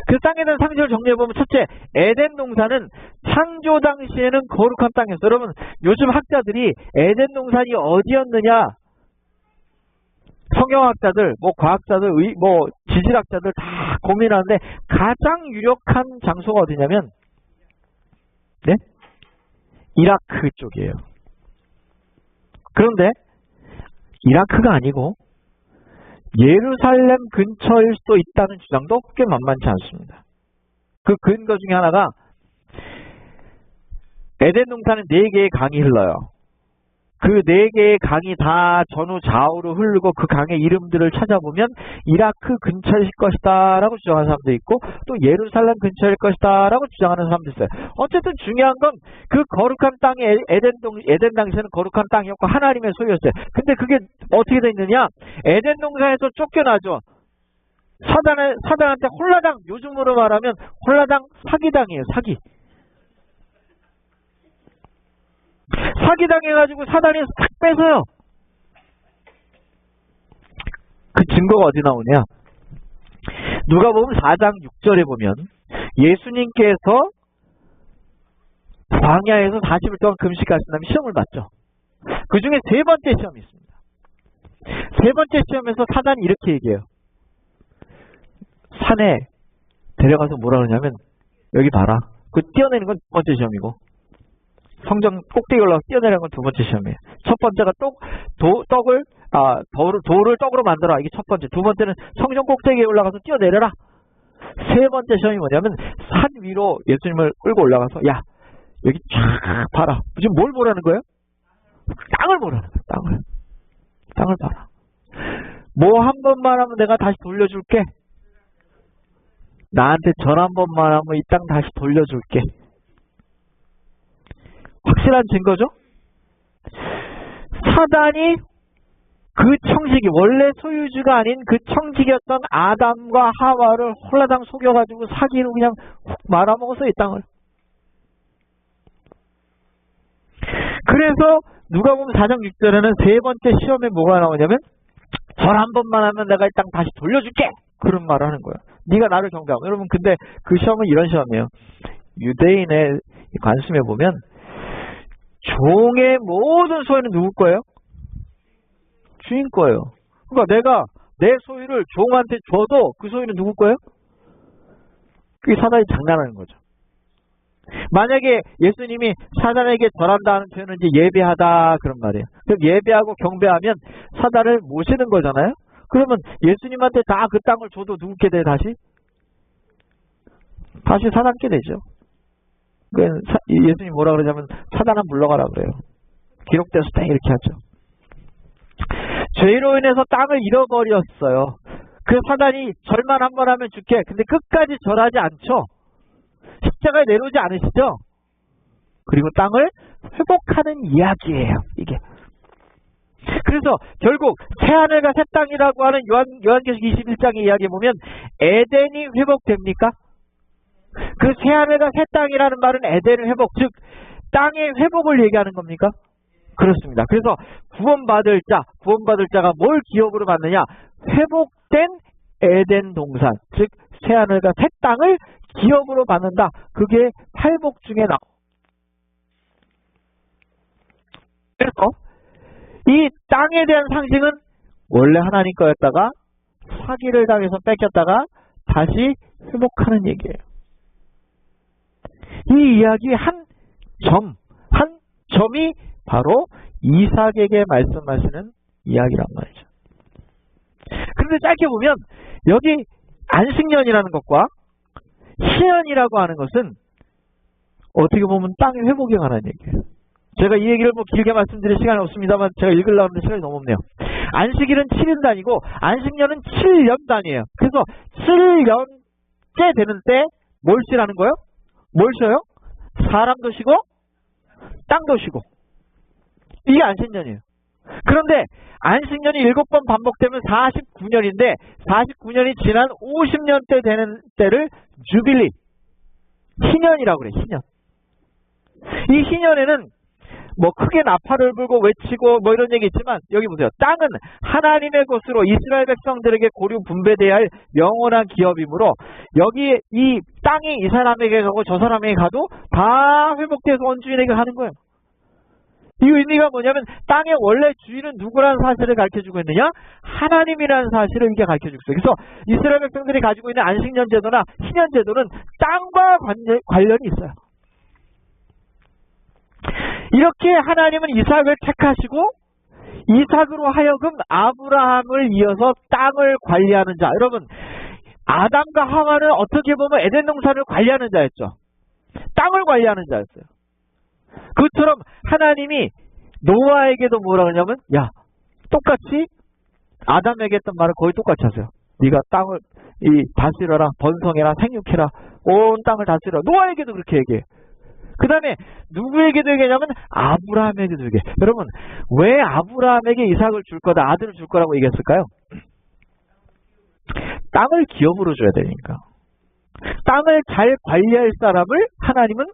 그 땅에 대한 상징을 정리해보면, 첫째, 에덴 동산은 창조 당시에는 거룩한 땅이었어요. 여러분, 요즘 학자들이 에덴 동산이 어디였느냐, 성경학자들, 과학자들, 지질학자들 다 고민하는데 가장 유력한 장소가 어디냐면, 네? 이라크 쪽이에요. 그런데 이라크가 아니고 예루살렘 근처일 수도 있다는 주장도 꽤 만만치 않습니다. 그 근거 중에 하나가, 에덴 동산은 4개의 강이 흘러요. 그 4개의 강이 다 전후 좌우로 흐르고 그 강의 이름들을 찾아보면 이라크 근처일 것이다 라고 주장하는 사람도 있고, 또 예루살렘 근처일 것이다 라고 주장하는 사람도 있어요. 어쨌든 중요한 건 그 거룩한 땅이 에덴 당시에는 거룩한 땅이었고 하나님의 소유였어요. 근데 그게 어떻게 돼 있느냐, 에덴 동산에서 쫓겨나죠. 사단한테 홀라당, 요즘으로 말하면 홀라당 사기당이에요. 사기당해가지고 사단이 탁 뺏어요. 그 증거가 어디 나오냐, 누가복음 4장 6절에 보면 예수님께서 광야에서 40일 동안 금식하신 다음에 시험을 받죠. 그 중에 3번째 시험이 있습니다. 3번째 시험에서 사단이 이렇게 얘기해요. 산에 데려가서 뭐라 그러냐면, 여기 봐라. 그 뛰어내는 건 2번째 시험이고, 성전 꼭대기 올라가서 뛰어내리는 건 2번째 시험이에요. 첫 번째가 돌을 떡으로 만들어라. 이게 첫 번째. 2번째는 성전 꼭대기에 올라가서 뛰어내려라. 3번째 시험이 뭐냐면, 산 위로 예수님을 끌고 올라가서, 야, 여기 쫙 봐라. 지금 뭘 보라는 거예요? 땅을 보라는 거예요. 땅을 봐라. 뭐 한 번만 하면 내가 다시 돌려줄게. 나한테 절 한 번만 하면 이 땅 다시 돌려줄게. 확실한 증거죠? 사단이 그 청지기, 원래 소유주가 아닌 그 청지기였던 아담과 하와를 홀라당 속여가지고 사기로 그냥 훅 말아먹어서 이 땅을. 그래서 누가복음 4장 6절에는 3번째 시험에 뭐가 나오냐면, 절 한 번만 하면 내가 이 땅 다시 돌려줄게. 그런 말을 하는 거예요. 네가 나를 경배하고. 여러분, 근데 그 시험은 이런 시험이에요. 유대인의 관습에 보면 종의 모든 소유는 누구 거예요? 주인 거예요. 그러니까 내가 내 소유를 종한테 줘도 그 소유는 누구 거예요? 그게 사단이 장난하는 거죠. 만약에 예수님이 사단에게 절한다는 표현은 이제 예배하다 그런 말이에요. 그럼 예배하고 경배하면 사단을 모시는 거잖아요. 그러면 예수님한테 다 그 땅을 줘도 누구께 돼? 다시 사단께 되죠. 예수님 뭐라 그러냐면, 사단아 물러가라 그래요. 기록돼서 딱 이렇게 하죠. 죄로 인해서 땅을 잃어버렸어요. 그 사단이 절만 한 번 하면 죽게. 근데 끝까지 절하지 않죠. 십자가에 내려오지 않으시죠. 그리고 땅을 회복하는 이야기예요, 이게. 그래서 결국 새하늘과 새 땅이라고 하는 요한계시록 21장의 이야기에 보면 에덴이 회복됩니까? 그 새하늘과 새 땅이라는 말은 에덴의 회복, 즉 땅의 회복을 얘기하는 겁니까? 그렇습니다. 그래서 구원받을 자가 뭘 기업으로 받느냐? 회복된 에덴 동산, 즉 새하늘과 새 땅을 기업으로 받는다. 그게 팔복 중에 나와. 그래서 이 땅에 대한 상징은 원래 하나님 거였다가 사기를 당해서 뺏겼다가 다시 회복하는 얘기예요. 이 이야기의 한 점이 바로 이삭에게 말씀하시는 이야기란 말이죠. 그런데 짧게 보면 여기 안식년이라는 것과 시연이라고 하는 것은 어떻게 보면 땅의 회복에 관한 얘기예요. 제가 이 얘기를 뭐 길게 말씀드릴 시간이 없습니다만 제가 읽으려고 하는 시간이 너무 없네요. 안식일은 7일 단위고 안식년은 7년 단위예요. 그래서 7년째 되는 때 뭘 쉬라는 거예요? 뭘 쉬어요? 사람도 쉬고 땅도 쉬고. 이게 안식년이에요. 그런데 안식년이 7번 반복되면 49년인데 49년이 지난 50년째 되는 때를 주빌리, 희년이라고 그래. 희년. 이 희년에는 뭐 크게 나팔을 불고 외치고 뭐 이런 얘기 있지만 여기 보세요. 땅은 하나님의 것으로 이스라엘 백성들에게 고루 분배돼야 할 영원한 기업이므로 여기 이 땅이 이 사람에게 가고 저 사람에게 가도 다 회복돼서 원주인에게 가는 거예요. 이 의미가 뭐냐면 땅의 원래 주인은 누구라는 사실을 가르쳐주고 있느냐? 하나님이라는 사실을 이게 가르쳐주고 있어요. 그래서 이스라엘 백성들이 가지고 있는 안식년 제도나 희년 제도는 땅과 관련이 있어요. 이렇게 하나님은 이삭을 택하시고 이삭으로 하여금 아브라함을 이어서 땅을 관리하는 자. 여러분, 아담과 하와는 어떻게 보면 에덴 동산을 관리하는 자였죠. 땅을 관리하는 자였어요. 그처럼 하나님이 노아에게도 뭐라 그러냐면 야, 똑같이 아담에게 했던 말을 거의 똑같이 하세요. 네가 땅을 다스려라, 번성해라, 생육해라, 온 땅을 다스려라. 노아에게도 그렇게 얘기해. 그 다음에 누구에게도 얘기하냐면 아브라함에게도 얘기해. 여러분, 왜 아브라함에게 이삭을 줄 거다, 아들을 줄 거라고 얘기했을까요? 땅을 기업으로 줘야 되니까. 땅을 잘 관리할 사람을 하나님은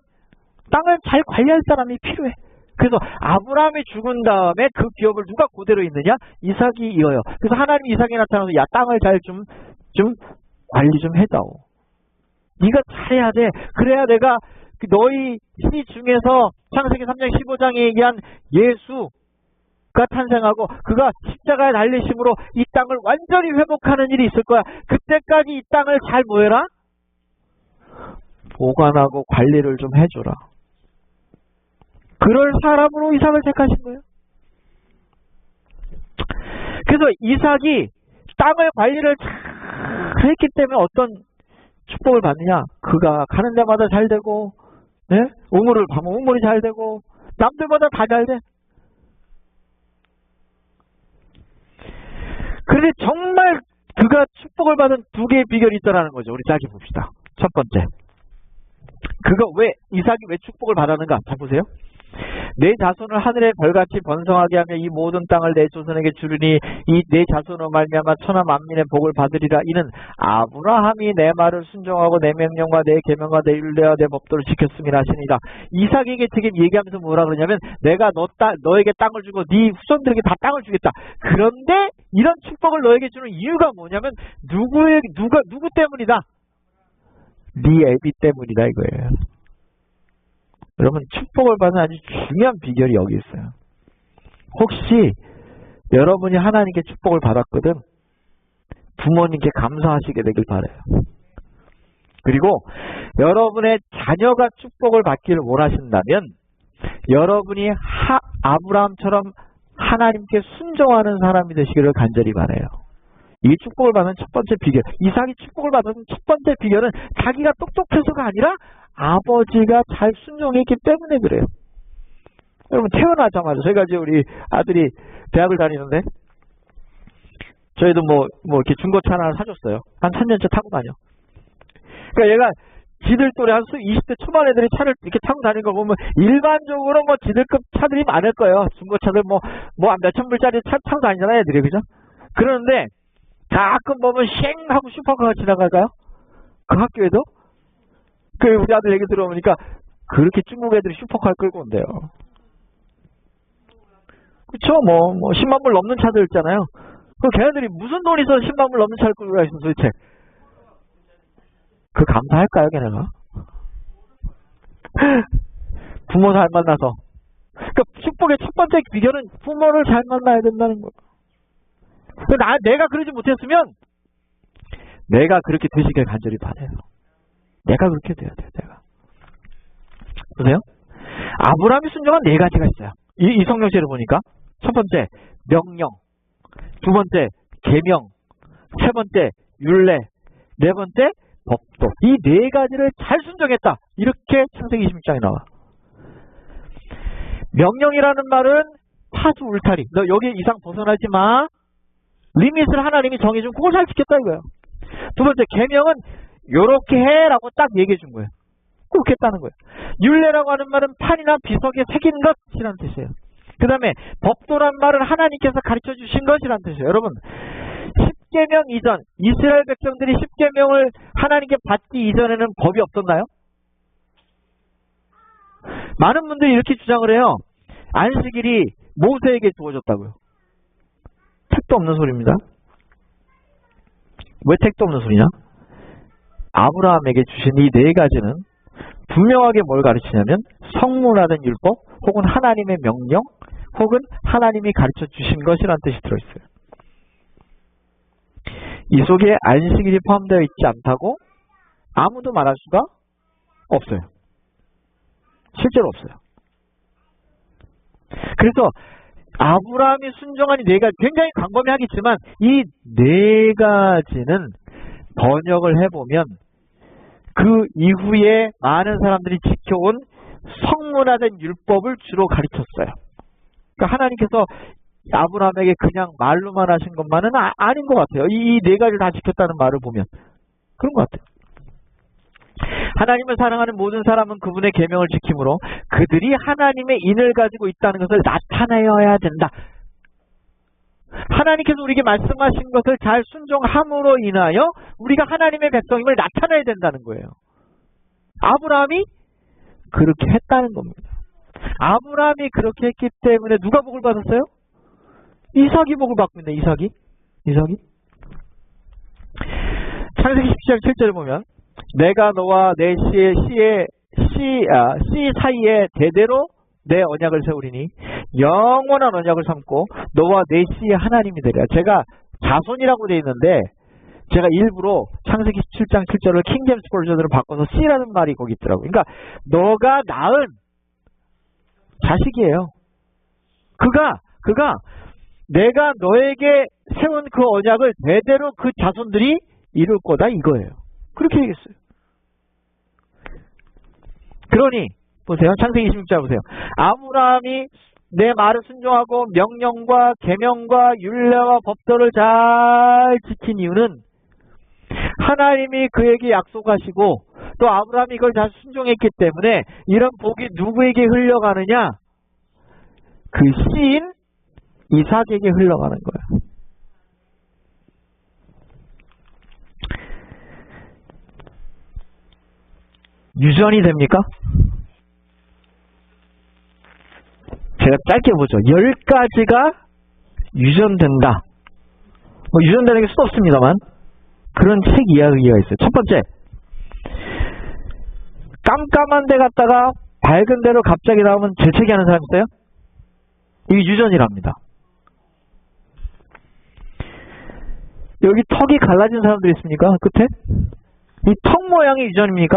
땅을 잘 관리할 사람이 필요해. 그래서 아브라함이 죽은 다음에 그 기업을 누가 그대로 있느냐? 이삭이 이어요. 그래서 하나님 이삭이 나타나서 야, 땅을 잘 좀 관리 좀 해다오. 네가 잘해야 돼. 그래야 내가 너희 씨 중에서 창세기 3장 15장에 얘기한 예수가 탄생하고 그가 십자가에 달리심으로 이 땅을 완전히 회복하는 일이 있을 거야. 그때까지 이 땅을 잘 뭐해라? 보관하고 관리를 좀 해줘라. 그럴 사람으로 이삭을 택하신 거예요. 그래서 이삭이 땅을 관리를 잘 했기 때문에 어떤 축복을 받느냐? 그가 가는 데마다 잘 되고, 네? 우물을 파면 우물이 잘 되고, 남들보다 다 잘 돼. 그런데 정말 그가 축복을 받은 두 개의 비결이 있다는 거죠. 우리 짝이 봅시다. 첫 번째, 이삭이 왜 축복을 받았는가? 잘 보세요. 내 자손을 하늘의 별같이 번성하게 하며 이 모든 땅을 내 조선에게 주르니 이 내 자손으로 말미암아 천하 만민의 복을 받으리라. 이는 아브라함이 내 말을 순종하고 내 명령과 내 계명과 내 율례와 내 법도를 지켰음이라 하시니라. 이삭에게 지금 얘기하면서 뭐라 그러냐면 내가 너에게 땅을 주고 네 후손들에게 다 땅을 주겠다. 그런데 이런 축복을 너에게 주는 이유가 뭐냐면 누구 때문이다? 네 애비 때문이다 이거예요. 여러분, 축복을 받는 아주 중요한 비결이 여기 있어요. 혹시 여러분이 하나님께 축복을 받았거든 부모님께 감사하시게 되길 바라요. 그리고 여러분의 자녀가 축복을 받기를 원하신다면 여러분이 아브라함처럼 하나님께 순종하는 사람이 되시기를 간절히 바라요. 이 축복을 받는 첫 번째 비결, 이삭이 축복을 받은 첫 번째 비결은 자기가 똑똑해서가 아니라 아버지가 잘 순종했기 때문에 그래요. 여러분, 태어나자마자 저희가 이제 우리 아들이 대학을 다니는데 저희도 뭐 이렇게 중고차 하나 사줬어요. 한 3년째 타고 다녀. 그러니까 얘가 지들 또래 한 20대 초반 애들이 차를 이렇게 타고 다니는 거 보면 일반적으로 뭐 지들급 차들이 많을 거예요. 중고차들 뭐 몇천 불짜리 차 타고 다니잖아요, 애들이. 그죠? 그러는데 가끔 보면 쉥 하고 슈퍼카가 지나갈까요? 그 학교에도? 우리 아들 얘기 들어보니까 그렇게 중국 애들이 슈퍼카를 끌고 온대요. 그쵸? 뭐 10만 불 넘는 차들 있잖아요. 그 걔네들이 무슨 돈이 있어서 10만 불 넘는 차를 끌고 가시는 도대체? 그 감사할까요, 걔네가? 부모 잘 만나서. 그러니까 축복의 첫 번째 비결은 부모를 잘 만나야 된다는 거예요. 내가 그러지 못했으면 내가 그렇게 되시길 간절히 바라요. 내가 그렇게 돼야 돼요. 내가. 보세요. 아브라함이 순종한 네 가지가 있어요. 이 성경책을 보니까 첫 번째 명령, 두 번째 계명, 세 번째 율례, 네 번째 법도. 이 네 가지를 잘 순종했다. 이렇게 창세기 26장에 나와. 명령이라는 말은 파수 울타리. 너 여기 이상 벗어나지 마. 리밋을 하나님이 정해준 그걸 잘 지켰다 이거예요. 두 번째, 계명은 요렇게 해라고 딱 얘기해 준 거예요. 그렇게 했다는 거예요. 율례라고 하는 말은 판이나 비석에 새긴 것이라는 뜻이에요. 그 다음에 법도란 말은 하나님께서 가르쳐 주신 것이라는 뜻이에요. 여러분, 10계명 이전, 이스라엘 백성들이 10계명을 하나님께 받기 이전에는 법이 없었나요? 많은 분들이 이렇게 주장을 해요. 안식일이 모세에게 주어졌다고요. 택도 없는 소리입니다. 왜 택도 없는 소리냐? 아브라함에게 주신 이 네 가지는 분명하게 뭘 가르치냐면 성문화된 율법 혹은 하나님의 명령 혹은 하나님이 가르쳐 주신 것이라는 뜻이 들어있어요. 이 속에 안식일이 포함되어 있지 않다고 아무도 말할 수가 없어요. 실제로 없어요. 그래서 아브라함이 순종한 이 네 가지, 굉장히 광범위하겠지만 이 네 가지는 번역을 해보면 그 이후에 많은 사람들이 지켜온 성문화된 율법을 주로 가르쳤어요. 그러니까 하나님께서 아브라함에게 그냥 말로만 하신 것만은 아닌 것 같아요. 이 네 가지를 다 지켰다는 말을 보면 그런 것 같아요. 하나님을 사랑하는 모든 사람은 그분의 계명을 지킴으로 그들이 하나님의 인을 가지고 있다는 것을 나타내어야 된다. 하나님께서 우리에게 말씀하신 것을 잘 순종함으로 인하여 우리가 하나님의 백성임을 나타내야 된다는 거예요. 아브라함이 그렇게 했다는 겁니다. 아브라함이 그렇게 했기 때문에 누가 복을 받았어요? 이삭이 복을 받고 있네. 이삭이. 창세기 17장 7절을 보면 내가 너와 내 씨 사이에 대대로 내 언약을 세우리니 영원한 언약을 삼고 너와 내 씨의 하나님이 되리라. 제가 자손이라고 되어 있는데 제가 일부러 창세기 17장 7절을 킹제임스 버전으로 바꿔서 씨라는 말이 거기 있더라고요. 그러니까 너가 낳은 자식이에요. 그가 내가 너에게 세운 그 언약을 대대로 그 자손들이 이룰 거다 이거예요. 그렇게 얘기했어요. 그러니 보세요. 창세기 26절 보세요. 아브라함이 내 말을 순종하고 명령과 계명과 율례와 법도를 잘 지킨 이유는 하나님이 그에게 약속하시고 또 아브라함이 이걸 잘 순종했기 때문에 이런 복이 누구에게 흘러가느냐? 그 씨인 이삭에게 흘러가는 거예요. 유전이 됩니까? 제가 짧게 보죠. 10가지가 유전된다. 유전되는 게 수도 없습니다만 그런 책 이야기가 있어요. 첫 번째, 깜깜한 데 갔다가 밝은 데로 갑자기 나오면 재채기 하는 사람 있어요? 이게 유전이랍니다. 여기 턱이 갈라진 사람들 있습니까? 끝에? 이 턱 모양이 유전입니까?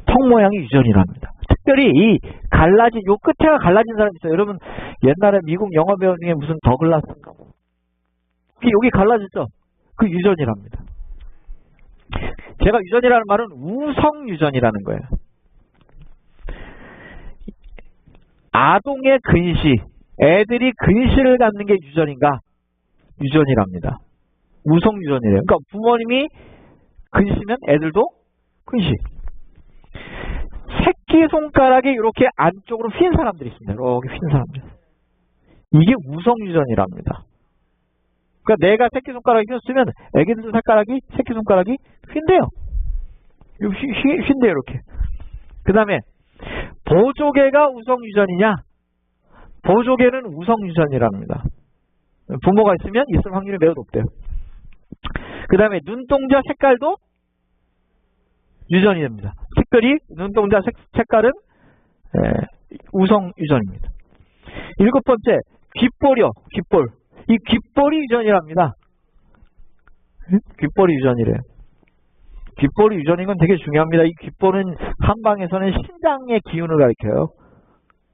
턱 모양이 유전이랍니다. 특별히 이 갈라진, 요 끝에가 갈라진 사람 있어요. 여러분, 옛날에 미국 영화 배우 중에 무슨 더글라스인가? 여기 갈라졌죠? 그 유전이랍니다. 제가 유전이라는 말은 우성 유전이라는 거예요. 아동의 근시, 애들이 근시를 갖는 게 유전인가? 유전이랍니다. 우성 유전이래요. 그러니까 부모님이 근시면 애들도 근시. 새끼손가락이 이렇게 안쪽으로 휜 사람들이 있습니다. 이렇게 휜 사람들. 이게 우성 유전이랍니다. 그러니까 내가 새끼손가락이 휘었으면 애기들 새끼손가락이 휜대요. 휜대요, 이렇게. 그 다음에 보조개가 우성 유전이냐? 보조개는 우성 유전이랍니다. 부모가 있으면 있을 확률이 매우 높대요. 그 다음에 눈동자 색깔도 유전이 됩니다. 특별히 눈동자 색깔은 우성 유전입니다. 7번째, 귓볼이요. 귓볼. 이 귓볼이 유전이랍니다. 귓볼이 유전이래요. 귓볼이 유전인 건 되게 중요합니다. 이 귓볼은 한방에서는 신장의 기운을 가리켜요.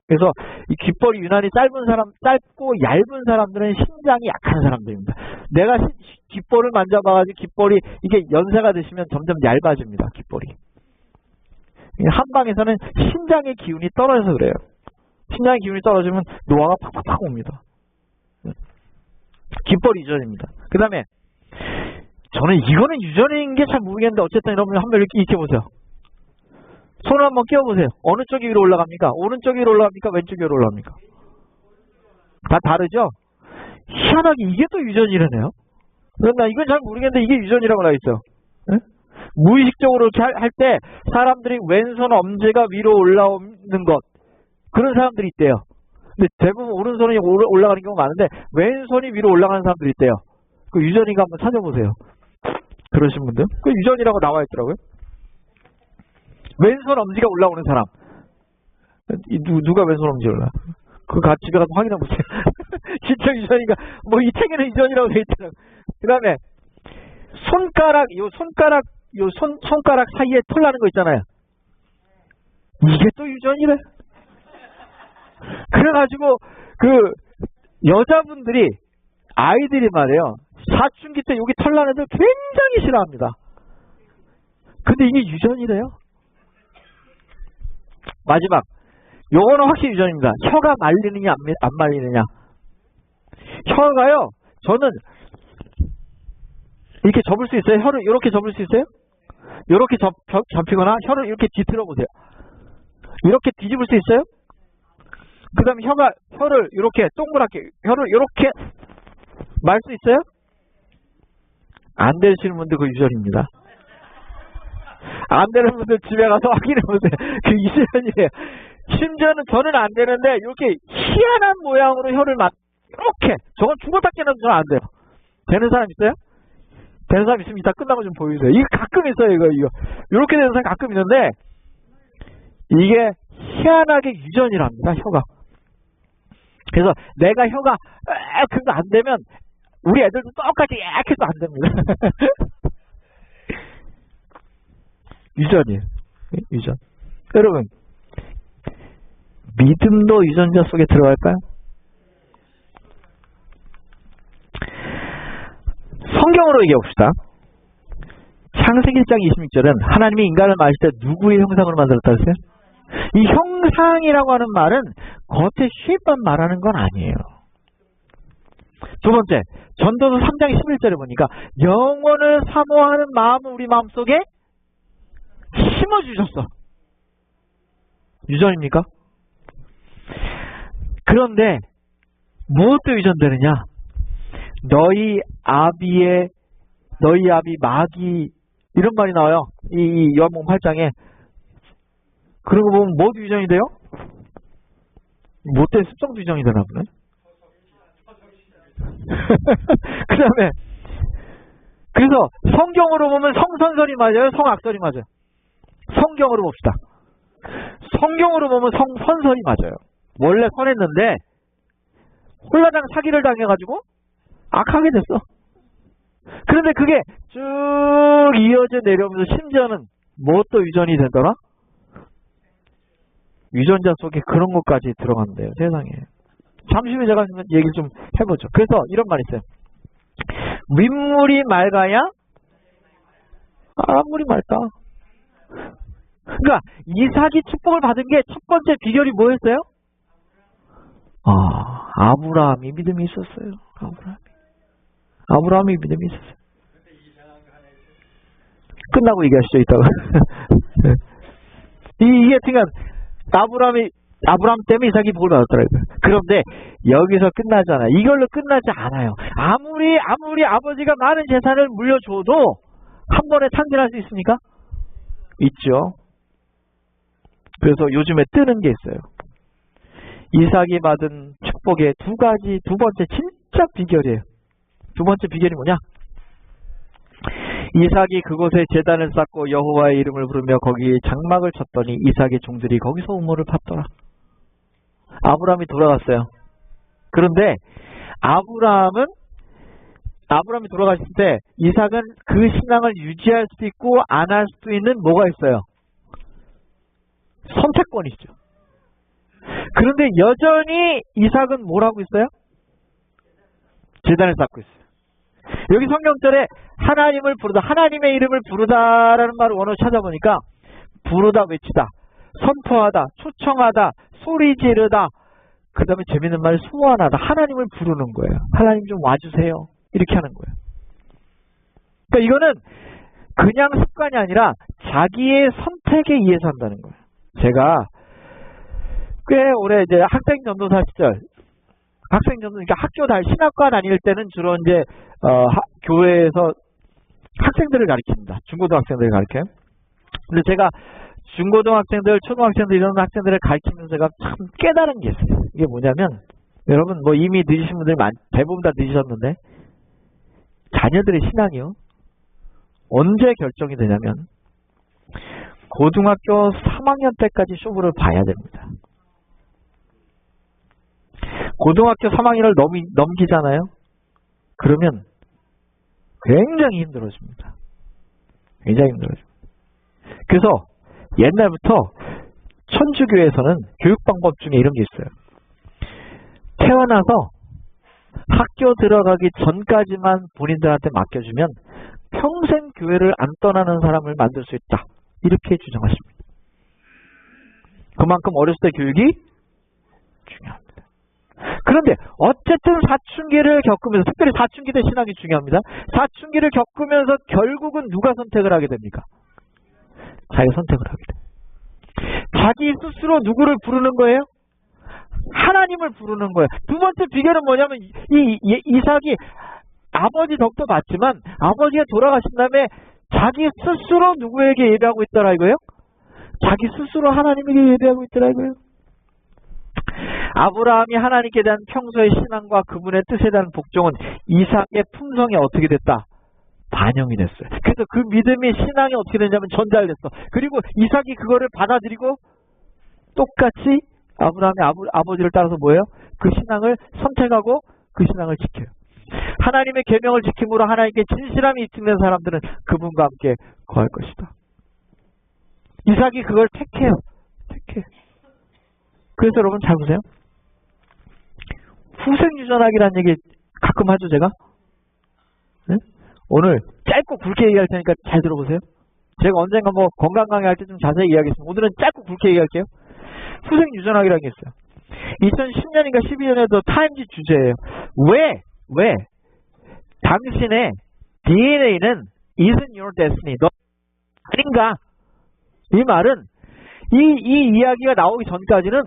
그래서 이 귓볼이 유난히 짧고 얇은 사람들은 신장이 약한 사람들입니다. 내가 귓볼을 만져봐가지고 귓볼이 이게 연세가 드시면 점점 얇아집니다. 귓볼이. 한방에서는 신장의 기운이 떨어져서 그래요. 신장의 기운이 떨어지면 노화가 팍팍팍 옵니다. 김벌 유전입니다. 그 다음에 저는 이거는 유전인 게 잘 모르겠는데 어쨌든 여러분 한번 이렇게 익혀보세요. 손을 한번 끼워보세요. 어느 쪽이 위로 올라갑니까? 오른쪽이 위로 올라갑니까? 왼쪽이 위로 올라갑니까? 다 다르죠? 희한하게 이게 또 유전이라네요. 나 이건 잘 모르겠는데 이게 유전이라고 나와있어요. 네? 무의식적으로 이렇게 할 때 사람들이 왼손 엄지가 위로 올라오는 것, 그런 사람들이 있대요. 근데 대부분 오른손이 올라가는 경우가 많은데 왼손이 위로 올라가는 사람들이 있대요. 그 유전인가 한번 찾아보세요. 그러신 분들. 그 유전이라고 나와 있더라고요. 왼손 엄지가 올라오는 사람. 누가 왼손 엄지 올라? 그거 같이 집에 가서 확인해 보세요. 진짜 유전인가? 뭐 이 책에는 유전이라고 돼 있더라고요. 그 다음에 손가락 사이에 털 나는 거 있잖아요. 이게 또 유전이래. 그래가지고 그 여자분들이 아이들이 말이에요. 사춘기 때 여기 털 나는 데 굉장히 싫어합니다. 근데 이게 유전이래요. 마지막. 요거는 확실히 유전입니다. 혀가 말리느냐 안 말리느냐. 혀가요. 저는 이렇게 접을 수 있어요? 혀를 이렇게 접을 수 있어요? 이렇게 접히거나 혀를 이렇게 뒤틀어 보세요. 이렇게 뒤집을 수 있어요? 그 다음에 혀를 이렇게 동그랗게 혀를 이렇게 말 수 있어요? 안 되시는 분들 그 유전입니다. 안 되는 분들 집에 가서 확인해 보세요. 그 유전이에요. 심지어는 저는 안 되는데 이렇게 희한한 모양으로 혀를 이렇게 저건 죽었다 깨나도 저는 안 돼요. 되는 사람 있어요? 되는 사람 있으면 이따 끝나고 좀 보여주세요. 이거 가끔 있어요. 이거 이렇게 되는 사람 가끔 있는데 이게 희한하게 유전이랍니다. 혀가. 그래서 내가 혀가 그거 안 되면 우리 애들도 똑같이 해도 안 됩니다. 유전이에요. 유전. 여러분 믿음도 유전자 속에 들어갈까요? 성경으로 얘기해 봅시다. 창세기 1장 26절은 하나님이 인간을 만드실 때 누구의 형상으로 만들었다 했어요? 이 형상이라고 하는 말은 겉에 쉐입만 말하는 건 아니에요. 두 번째, 전도서 3장 11절에 보니까 영혼을 사모하는 마음을 우리 마음속에 심어주셨어. 유전입니까? 그런데 무엇도 유전되느냐? 너희 아비 마귀 이런 말이 나와요. 이 요한복음 8장에. 그런 거 보면 뭐도 유전이 돼요? 못된 습성도 유전이 되나 보네. 그 다음에 그래서 성경으로 보면 성선설이 맞아요? 성악설이 맞아요? 성경으로 봅시다. 성경으로 보면 성선설이 맞아요. 원래 선했는데 홀라당 사기를 당해가지고 악하게 됐어. 그런데 그게 쭉 이어져 내려오면서 심지어는 뭐 또 유전이 되더라? 유전자 속에 그런 것까지 들어간대요. 세상에. 잠시 후에 제가 얘기를 좀 해보죠. 그래서 이런 말이 있어요. 윗물이 맑아야 아랫물이 맑다. 그러니까 이삭이 축복을 받은 게 첫 번째 비결이 뭐였어요? 아브라함이 믿음이 있었어요. 아브라함이 믿음이 있었어요. 끝나고 얘기하시죠, 이따가. 이게 그러니까 아브라함 때문에 이삭이 복을 받았더라고요. 그런데 여기서 끝나잖아요. 이걸로 끝나지 않아요. 아무리 아버지가 많은 재산을 물려줘도 한 번에 탕진할 수 있습니까? 있죠. 그래서 요즘에 뜨는 게 있어요. 이삭이 받은 축복의 두 번째 진짜 비결이에요. 두 번째 비결이 뭐냐? 이삭이 그곳에 제단을 쌓고 여호와의 이름을 부르며 거기에 장막을 쳤더니 이삭의 종들이 거기서 우물을 팠더라. 아브라함이 돌아갔어요. 그런데 아브라함이 돌아갔을 때 이삭은 그 신앙을 유지할 수도 있고 안 할 수도 있는 뭐가 있어요? 선택권이 있죠. 그런데 여전히 이삭은 뭘 하고 있어요? 제단을 쌓고 있어요. 여기 성경절에 하나님의 이름을 부르다라는 말을 원어로 찾아보니까 부르다 외치다. 선포하다, 초청하다, 소리 지르다, 그 다음에 재밌는 말 소원하다. 하나님을 부르는 거예요. 하나님 좀 와주세요. 이렇게 하는 거예요. 그러니까 이거는 그냥 습관이 아니라 자기의 선택에 의해서 한다는 거예요. 제가 꽤 오래 이제 학생 전도사 시절, 그러니까 신학과 다닐 때는 주로 이제 교회에서 학생들을 가르칩니다. 중고등학생들을 가르쳐요. 근데 제가 중고등학생들, 초등학생들 이런 학생들을 가르치면서 제가 참 깨달은 게 있어요. 이게 뭐냐면, 여러분 뭐 이미 늦으신 분들 대부분 다 늦으셨는데, 자녀들의 신앙이요, 언제 결정이 되냐면 고등학교 3학년 때까지 쇼부를 봐야 됩니다. 고등학교 3학년을 넘기잖아요. 그러면 굉장히 힘들어집니다. 굉장히 힘들어집니다. 그래서 옛날부터 천주교에서는 교육 방법 중에 이런 게 있어요. 태어나서 학교 들어가기 전까지만 본인들한테 맡겨주면 평생 교회를 안 떠나는 사람을 만들 수 있다. 이렇게 주장하십니다. 그만큼 어렸을 때 교육이 중요합니다. 그런데 어쨌든 사춘기를 겪으면서, 특별히 사춘기 때 신앙이 중요합니다. 사춘기를 겪으면서 결국은 누가 선택을 하게 됩니까? 자기 선택을 하게 됩니다. 자기 스스로 누구를 부르는 거예요? 하나님을 부르는 거예요. 두 번째 비결은 뭐냐면 이삭이 아버지 덕도 받지만 아버지가 돌아가신 다음에 자기 스스로 누구에게 예배하고 있더라 이거예요? 자기 스스로 하나님에게 예배하고 있더라 이거예요? 아브라함이 하나님께 대한 평소의 신앙과 그분의 뜻에 대한 복종은 이삭의 품성이 어떻게 됐다? 반영이 됐어요. 그래서 그 믿음이 신앙이 어떻게 되냐면 전달됐어. 그리고 이삭이 그거를 받아들이고 똑같이 아브라함의 아버지를 따라서 뭐예요? 그 신앙을 선택하고 그 신앙을 지켜요. 하나님의 계명을 지킴으로 하나님께 진실함이 있는 사람들은 그분과 함께 거할 것이다. 이삭이 그걸 택해요. 그래서 여러분 잘 보세요. 후생유전학이라는 얘기 가끔 하죠 제가. 네? 오늘 짧고 굵게 얘기할 테니까 잘 들어보세요. 제가 언젠가 뭐 건강 강의할 때 좀 자세히 이야기하겠습니다. 오늘은 짧고 굵게 얘기할게요. 후생유전학이라는 게 있어요. 2010년인가 12년에도 타임지 주제예요. 왜 당신의 DNA는 isn't your destiny. 너 아닌가? 이 말은 이 이야기가 나오기 전까지는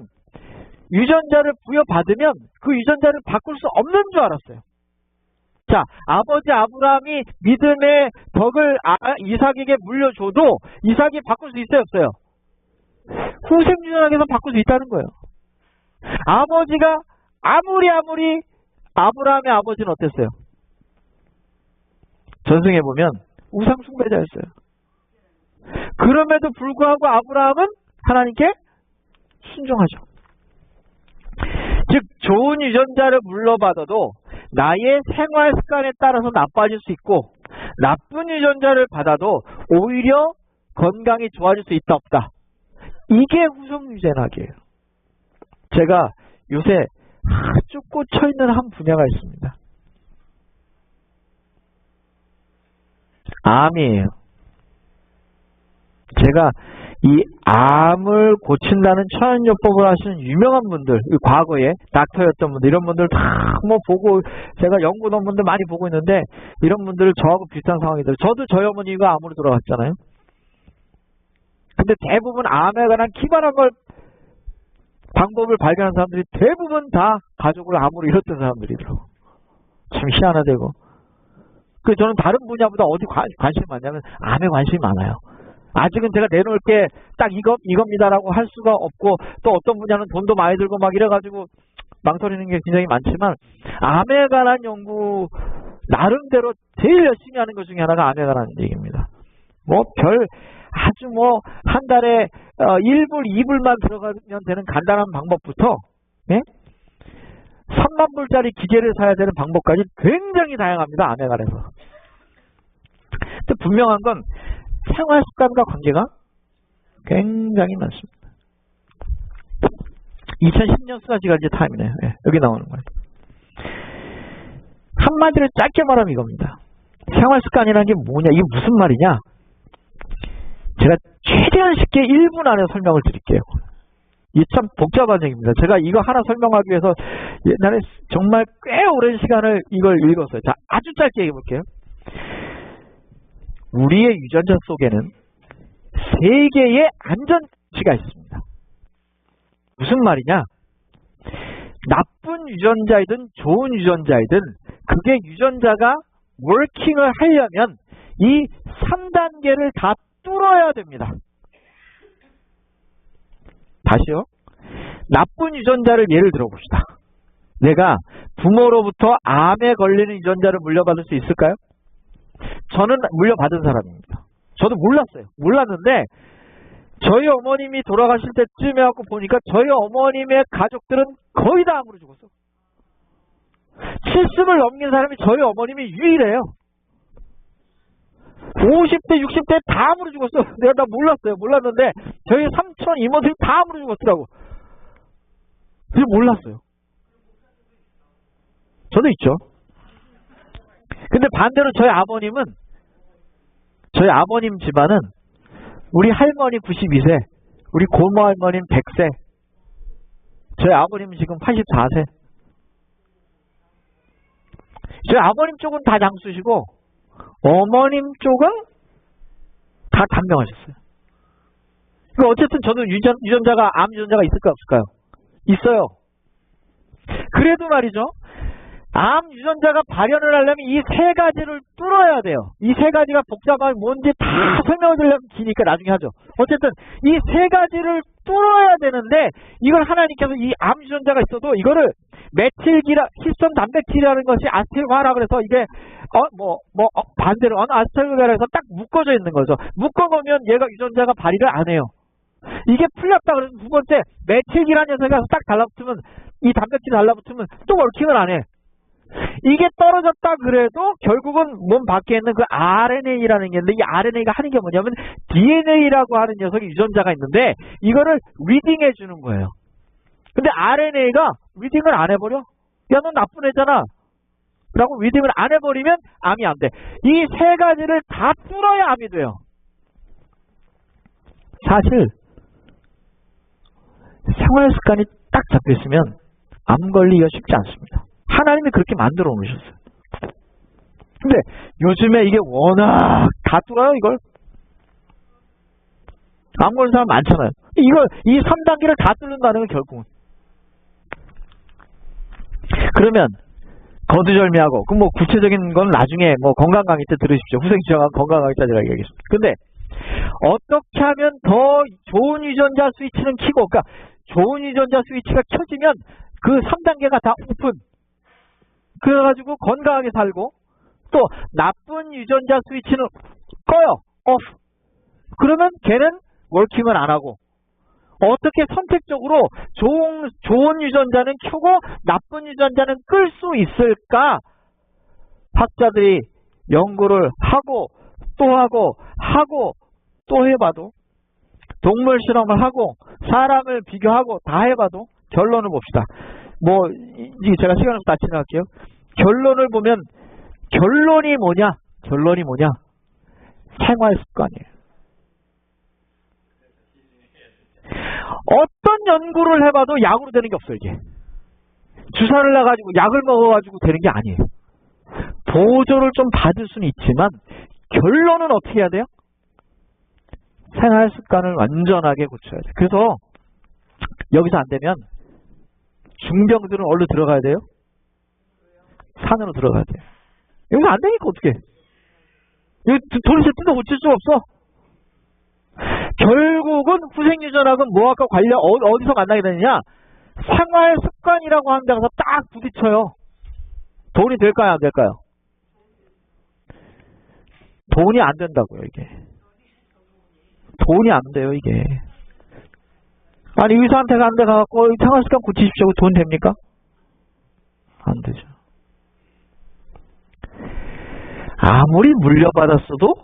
유전자를 부여받으면 그 유전자를 바꿀 수 없는 줄 알았어요. 자, 아버지 아브라함이 믿음의 덕을 이삭에게 물려줘도 이삭이 바꿀 수 있어요, 없어요? 후생유전학에서 바꿀 수 있다는 거예요. 아버지가 아무리 아브라함의 아버지는 어땠어요? 전승에 보면 우상숭배자였어요. 그럼에도 불구하고 아브라함은 하나님께 순종하죠. 즉 좋은 유전자를 물려받아도 나의 생활 습관에 따라서 나빠질 수 있고 나쁜 유전자를 받아도 오히려 건강이 좋아질 수 있다 없다. 이게 후생유전학이에요. 제가 요새 아주 꽂혀있는 한 분야가 있습니다. 암이에요. 제가 이 암을 고친다는 천연요법을 하시는 유명한 분들, 과거에 닥터였던 분들, 이런 분들 다 뭐 보고, 제가 연구 논문들 많이 보고 있는데, 이런 분들은 저하고 비슷한 상황이더라고요. 저도 저희 어머니가 암으로 돌아갔잖아요. 근데 대부분 암에 관한 기발한 방법을 발견한 사람들이 대부분 다 가족을 암으로 잃었던 사람들이더라고요. 참 희한하대고. 그래서 저는 다른 분야보다 어디 관심이 많냐면 암에 관심이 많아요. 아직은 제가 내놓을 게 딱 이겁니다라고 할 수가 없고, 또 어떤 분야는 돈도 많이 들고 막 이래가지고 망설이는 게 굉장히 많지만, 암에 관한 연구 나름대로 제일 열심히 하는 것 중에 하나가 암에 관한 얘기입니다. 아주 한 달에 1불, 2불만 들어가면 되는 간단한 방법부터 3만 불짜리 기계를 사야 되는 방법까지 굉장히 다양합니다. 암에 관해서. 분명한 건 생활 습관과 관계가 굉장히 많습니다. 2010년 수가지간제 타임이네요. 여기 나오는 거예요. 한마디로 짧게 말하면 이겁니다. 생활 습관이라는 게 뭐냐? 이게 무슨 말이냐? 제가 최대한 쉽게 1분 안에 설명을 드릴게요. 이게 참 복잡한 얘기입니다. 제가 이거 하나 설명하기 위해서 옛날에 정말 꽤 오랜 시간을 이걸 읽었어요. 자, 아주 짧게 얘기해 볼게요. 우리의 유전자 속에는 3개의 안전치가 있습니다. 무슨 말이냐? 나쁜 유전자이든 좋은 유전자이든 그게 유전자가 워킹을 하려면 이 3단계를 다 뚫어야 됩니다. 다시요. 나쁜 유전자를 예를 들어봅시다. 내가 부모로부터 암에 걸리는 유전자를 물려받을 수 있을까요? 저는 물려받은 사람입니다. 저도 몰랐어요. 몰랐는데 저희 어머님이 돌아가실 때쯤에 갖고 보니까 저희 어머님의 가족들은 거의 다 암으로 죽었어. 70을 넘긴 사람이 저희 어머님이 유일해요. 50대, 60대 다 암으로 죽었어. 내가 다 몰랐어요. 몰랐는데 저희 삼촌, 이모들이 다 암으로 죽었더라고. 그래서 몰랐어요. 저도 있죠. 근데 반대로 저희 아버님 집안은 우리 할머니 92세, 우리 고모 할머니는 100세, 저희 아버님은 지금 84세. 저희 아버님 쪽은 다 장수시고 어머님 쪽은 다 단명하셨어요. 어쨌든 저는 유전자가 암 유전자가 있을까요, 없을까요? 있어요. 그래도 말이죠. 암 유전자가 발현을 하려면 이 3가지를 뚫어야 돼요. 이 3가지가 복잡하게 뭔지 다 설명을 드리려면 기니까 나중에 하죠. 어쨌든 이 3가지를 뚫어야 되는데 이걸 하나님께서 이 암 유전자가 있어도 이거를 히스톤 단백질이라는 것이 아세틸화라 그래서 이게 반대로 아세틸화라 해서 딱 묶어져 있는 거죠. 묶어놓으면 얘가 유전자가 발휘를 안 해요. 이게 풀렸다 그래서 두 번째 메틸기라는 녀석이 가서 딱 달라붙으면 이 단백질이 달라붙으면 또 워킹을 안 해. 이게 떨어졌다 그래도 결국은 몸 밖에 있는 그 RNA라는 게 있는데 이 RNA가 하는 게 뭐냐면 DNA라고 하는 녀석이 유전자가 있는데 이거를 리딩해 주는 거예요. 근데 RNA가 리딩을 안 해버려? 야, 넌 나쁜 애잖아. 라고 리딩을 안 해버리면 암이 안 돼. 이 3가지를 다 뚫어야 암이 돼요. 사실 생활 습관이 딱 잡혀있으면 암 걸리기가 쉽지 않습니다. 하나님이 그렇게 만들어 놓으셨어요. 근데 요즘에 이게 워낙 다 뚫어요, 이걸. 암 걸린 사람 많잖아요. 이 3단계를 다 뚫는다는 건 결국은. 그러면 거두절미하고 그럼 구체적인 건 나중에 건강 강의 때 들으십시오. 후생지정학 건강 강의 때 제가 얘기하겠습니다. 근데 어떻게 하면 더 좋은 유전자 스위치는 켜고, 그러니까 좋은 유전자 스위치가 켜지면 그 3단계가 다 오픈. 그래가지고 건강하게 살고, 또 나쁜 유전자 스위치는 꺼요. 오프. 그러면 걔는 워킹을 안 하고, 어떻게 선택적으로 좋은 유전자는 켜고 나쁜 유전자는 끌 수 있을까? 학자들이 연구를 하고 또 해봐도, 동물 실험을 하고 사람을 비교하고 다 해봐도 결론을 봅시다. 이제 제가 시간을 다 지나갈게요. 결론을 보면 결론이 뭐냐? 생활 습관이에요. 어떤 연구를 해봐도 약으로 되는 게 없어요, 이게. 주사를 놔가지고 약을 먹어가지고 되는 게 아니에요. 보조를 좀 받을 수는 있지만 결론은 어떻게 해야 돼요? 생활 습관을 완전하게 고쳐야 돼요. 그래서 여기서 안 되면 중병들은 어디로 들어가야 돼요? 산으로 들어가야 돼요. 여기서 안 되니까 어떻게? 여기 도대체 뜯어 고칠 수가 없어. 결국은 후생유전학은 뭐하고 관련 어디서 만나게 되느냐? 생활 습관이라고 하는 데 가서 딱 부딪혀요. 돈이 될까요, 안 될까요? 돈이 안 된다고요, 이게. 돈이 안 돼요, 이게. 아니, 의사한테 가는데 가갖고 생활 습관 고치십시오. 돈 됩니까? 안 되죠. 아무리 물려받았어도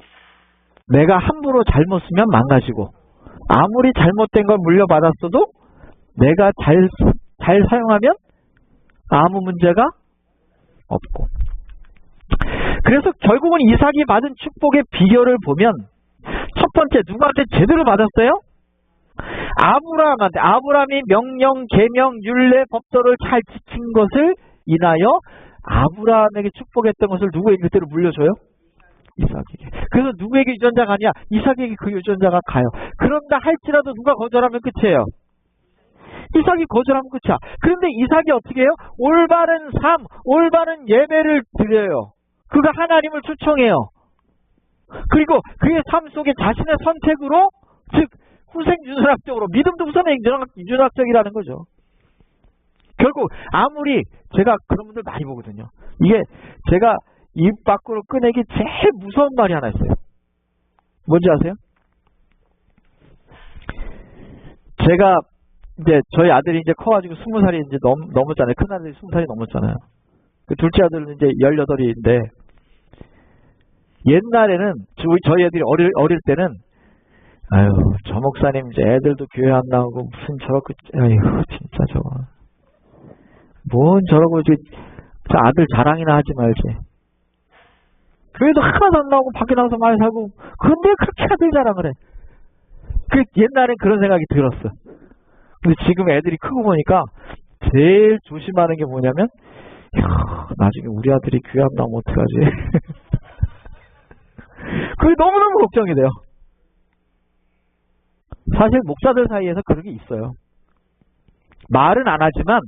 내가 함부로 잘못 쓰면 망가지고, 아무리 잘못된 걸 물려받았어도 내가 잘 사용하면 아무 문제가 없고. 그래서 결국은 이삭이 받은 축복의 비결을 보면 첫 번째, 누구한테 제대로 받았어요? 아브라함한테. 아브라함이 명령, 계명, 율례, 법도를 잘 지킨 것을 인하여 아브라함에게 축복했던 것을 누구에게 그대로 물려줘요? 이삭에게. 그래서 누구에게 유전자가 아니야? 이삭에게 그 유전자가 가요. 그런다 할지라도 누가 거절하면 끝이에요. 이삭이 거절하면 끝이야. 그런데 이삭이 어떻게 해요? 올바른 삶, 올바른 예배를 드려요. 그가 하나님을 초청해요. 그리고 그의 삶 속에 자신의 선택으로, 즉 후생 유전학적으로, 믿음도 우선 유전학적이라는 거죠. 결국 아무리, 제가 그런 분들 많이 보거든요. 이게 제가 입 밖으로 꺼내기 제일 무서운 말이 하나 있어요. 뭔지 아세요? 제가 이제 저희 아들이 이제 커가지고 20살이 이제 넘었잖아요. 큰 아들이 20살이 넘었잖아요. 그 둘째 아들은 이제 18인데, 옛날에는 저희 애들이 어릴 때는, 아유, 저 목사님 이제 애들도 교회 안 나오고 무슨 저렇게, 아유, 진짜 저거. 뭔 저러고, 저 아들 자랑이나 하지 말지. 교회도 하나도 안 나오고 밖에 나가서 많이 살고, 근데 그렇게 아들 자랑을 해. 그 옛날엔 그런 생각이 들었어. 근데 지금 애들이 크고 보니까 제일 조심하는 게 뭐냐면, 야, 나중에 우리 아들이 교회 안 나오면 어떡하지? 그게 너무너무 걱정이 돼요. 사실 목사들 사이에서 그런 게 있어요. 말은 안 하지만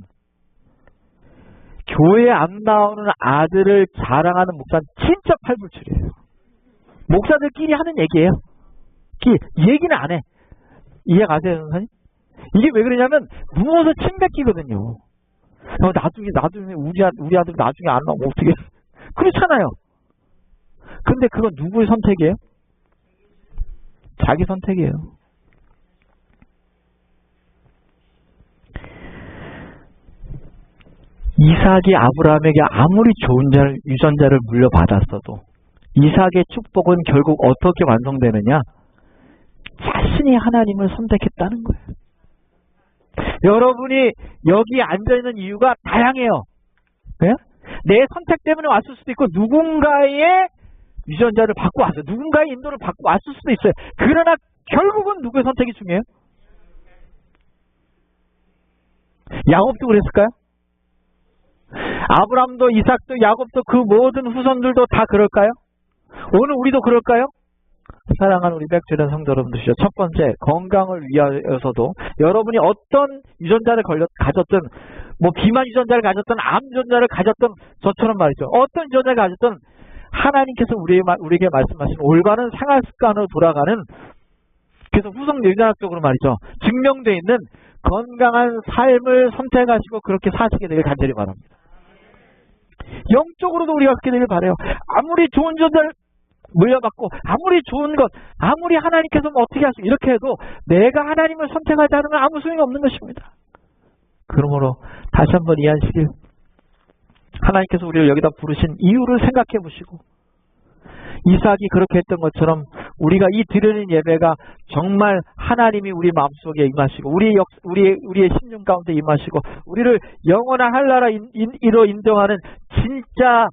교회 안 나오는 아들을 자랑하는 목사는 진짜 팔불출이에요. 목사들끼리 하는 얘기예요. 얘기는 안 해. 이해 가세요, 선생님? 이게 왜 그러냐면 누워서 침 뱉기거든요. 나중에 우리 아들 나중에 안 나오면 어떻게? 그렇잖아요. 근데 그건 누구의 선택이에요? 자기 선택이에요. 이삭이 아브라함에게 아무리 좋은 유전자를 물려받았어도 이삭의 축복은 결국 어떻게 완성되느냐? 자신이 하나님을 선택했다는 거예요. 여러분이 여기 앉아있는 이유가 다양해요. 네? 내 선택 때문에 왔을 수도 있고 누군가의 유전자를 받고 왔어요. 누군가의 인도를 받고 왔을 수도 있어요. 그러나 결국은 누구의 선택이 중요해요? 야곱도 그랬을까요? 아브라함도 이삭도 야곱도 그 모든 후손들도 다 그럴까요? 오늘 우리도 그럴까요? 사랑하는 우리 백주년 성도 여러분들이죠. 첫 번째, 건강을 위하여서도 여러분이 어떤 유전자를 가졌든, 뭐 비만 유전자를 가졌든 암 유전자를 가졌든, 저처럼 말이죠. 어떤 유전자를 가졌든 하나님께서 우리에게 말씀하신 올바른 생활 습관으로 돌아가는, 그래서 후성 유전학적으로 말이죠, 증명되어 있는 건강한 삶을 선택하시고 그렇게 사시게 되길 간절히 바랍니다. 영적으로도 우리가 그렇게 되길 바라요. 아무리 좋은 유전자를 물려받고 아무리 좋은 것, 아무리 하나님께서 뭐 어떻게 하시고 이렇게 해도 내가 하나님을 선택하지 않으면 아무 소용이 없는 것입니다. 그러므로 다시 한번 이해하시길, 하나님께서 우리를 여기다 부르신 이유를 생각해 보시고, 이삭이 그렇게 했던 것처럼 우리가 이 드리는 예배가 정말 하나님이 우리 마음속에 임하시고 우리의 심령 가운데 임하시고 우리를 영원한 한나라로 인정하는 진짜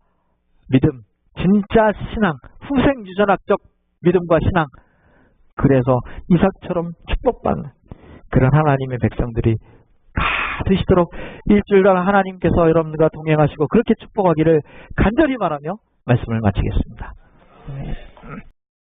믿음, 진짜 신앙, 후생 유전학적 믿음과 신앙, 그래서 이삭처럼 축복받는 그런 하나님의 백성들이 다 되시도록 일주일간 하나님께서 여러분들과 동행하시고 그렇게 축복하기를 간절히 바라며 말씀을 마치겠습니다.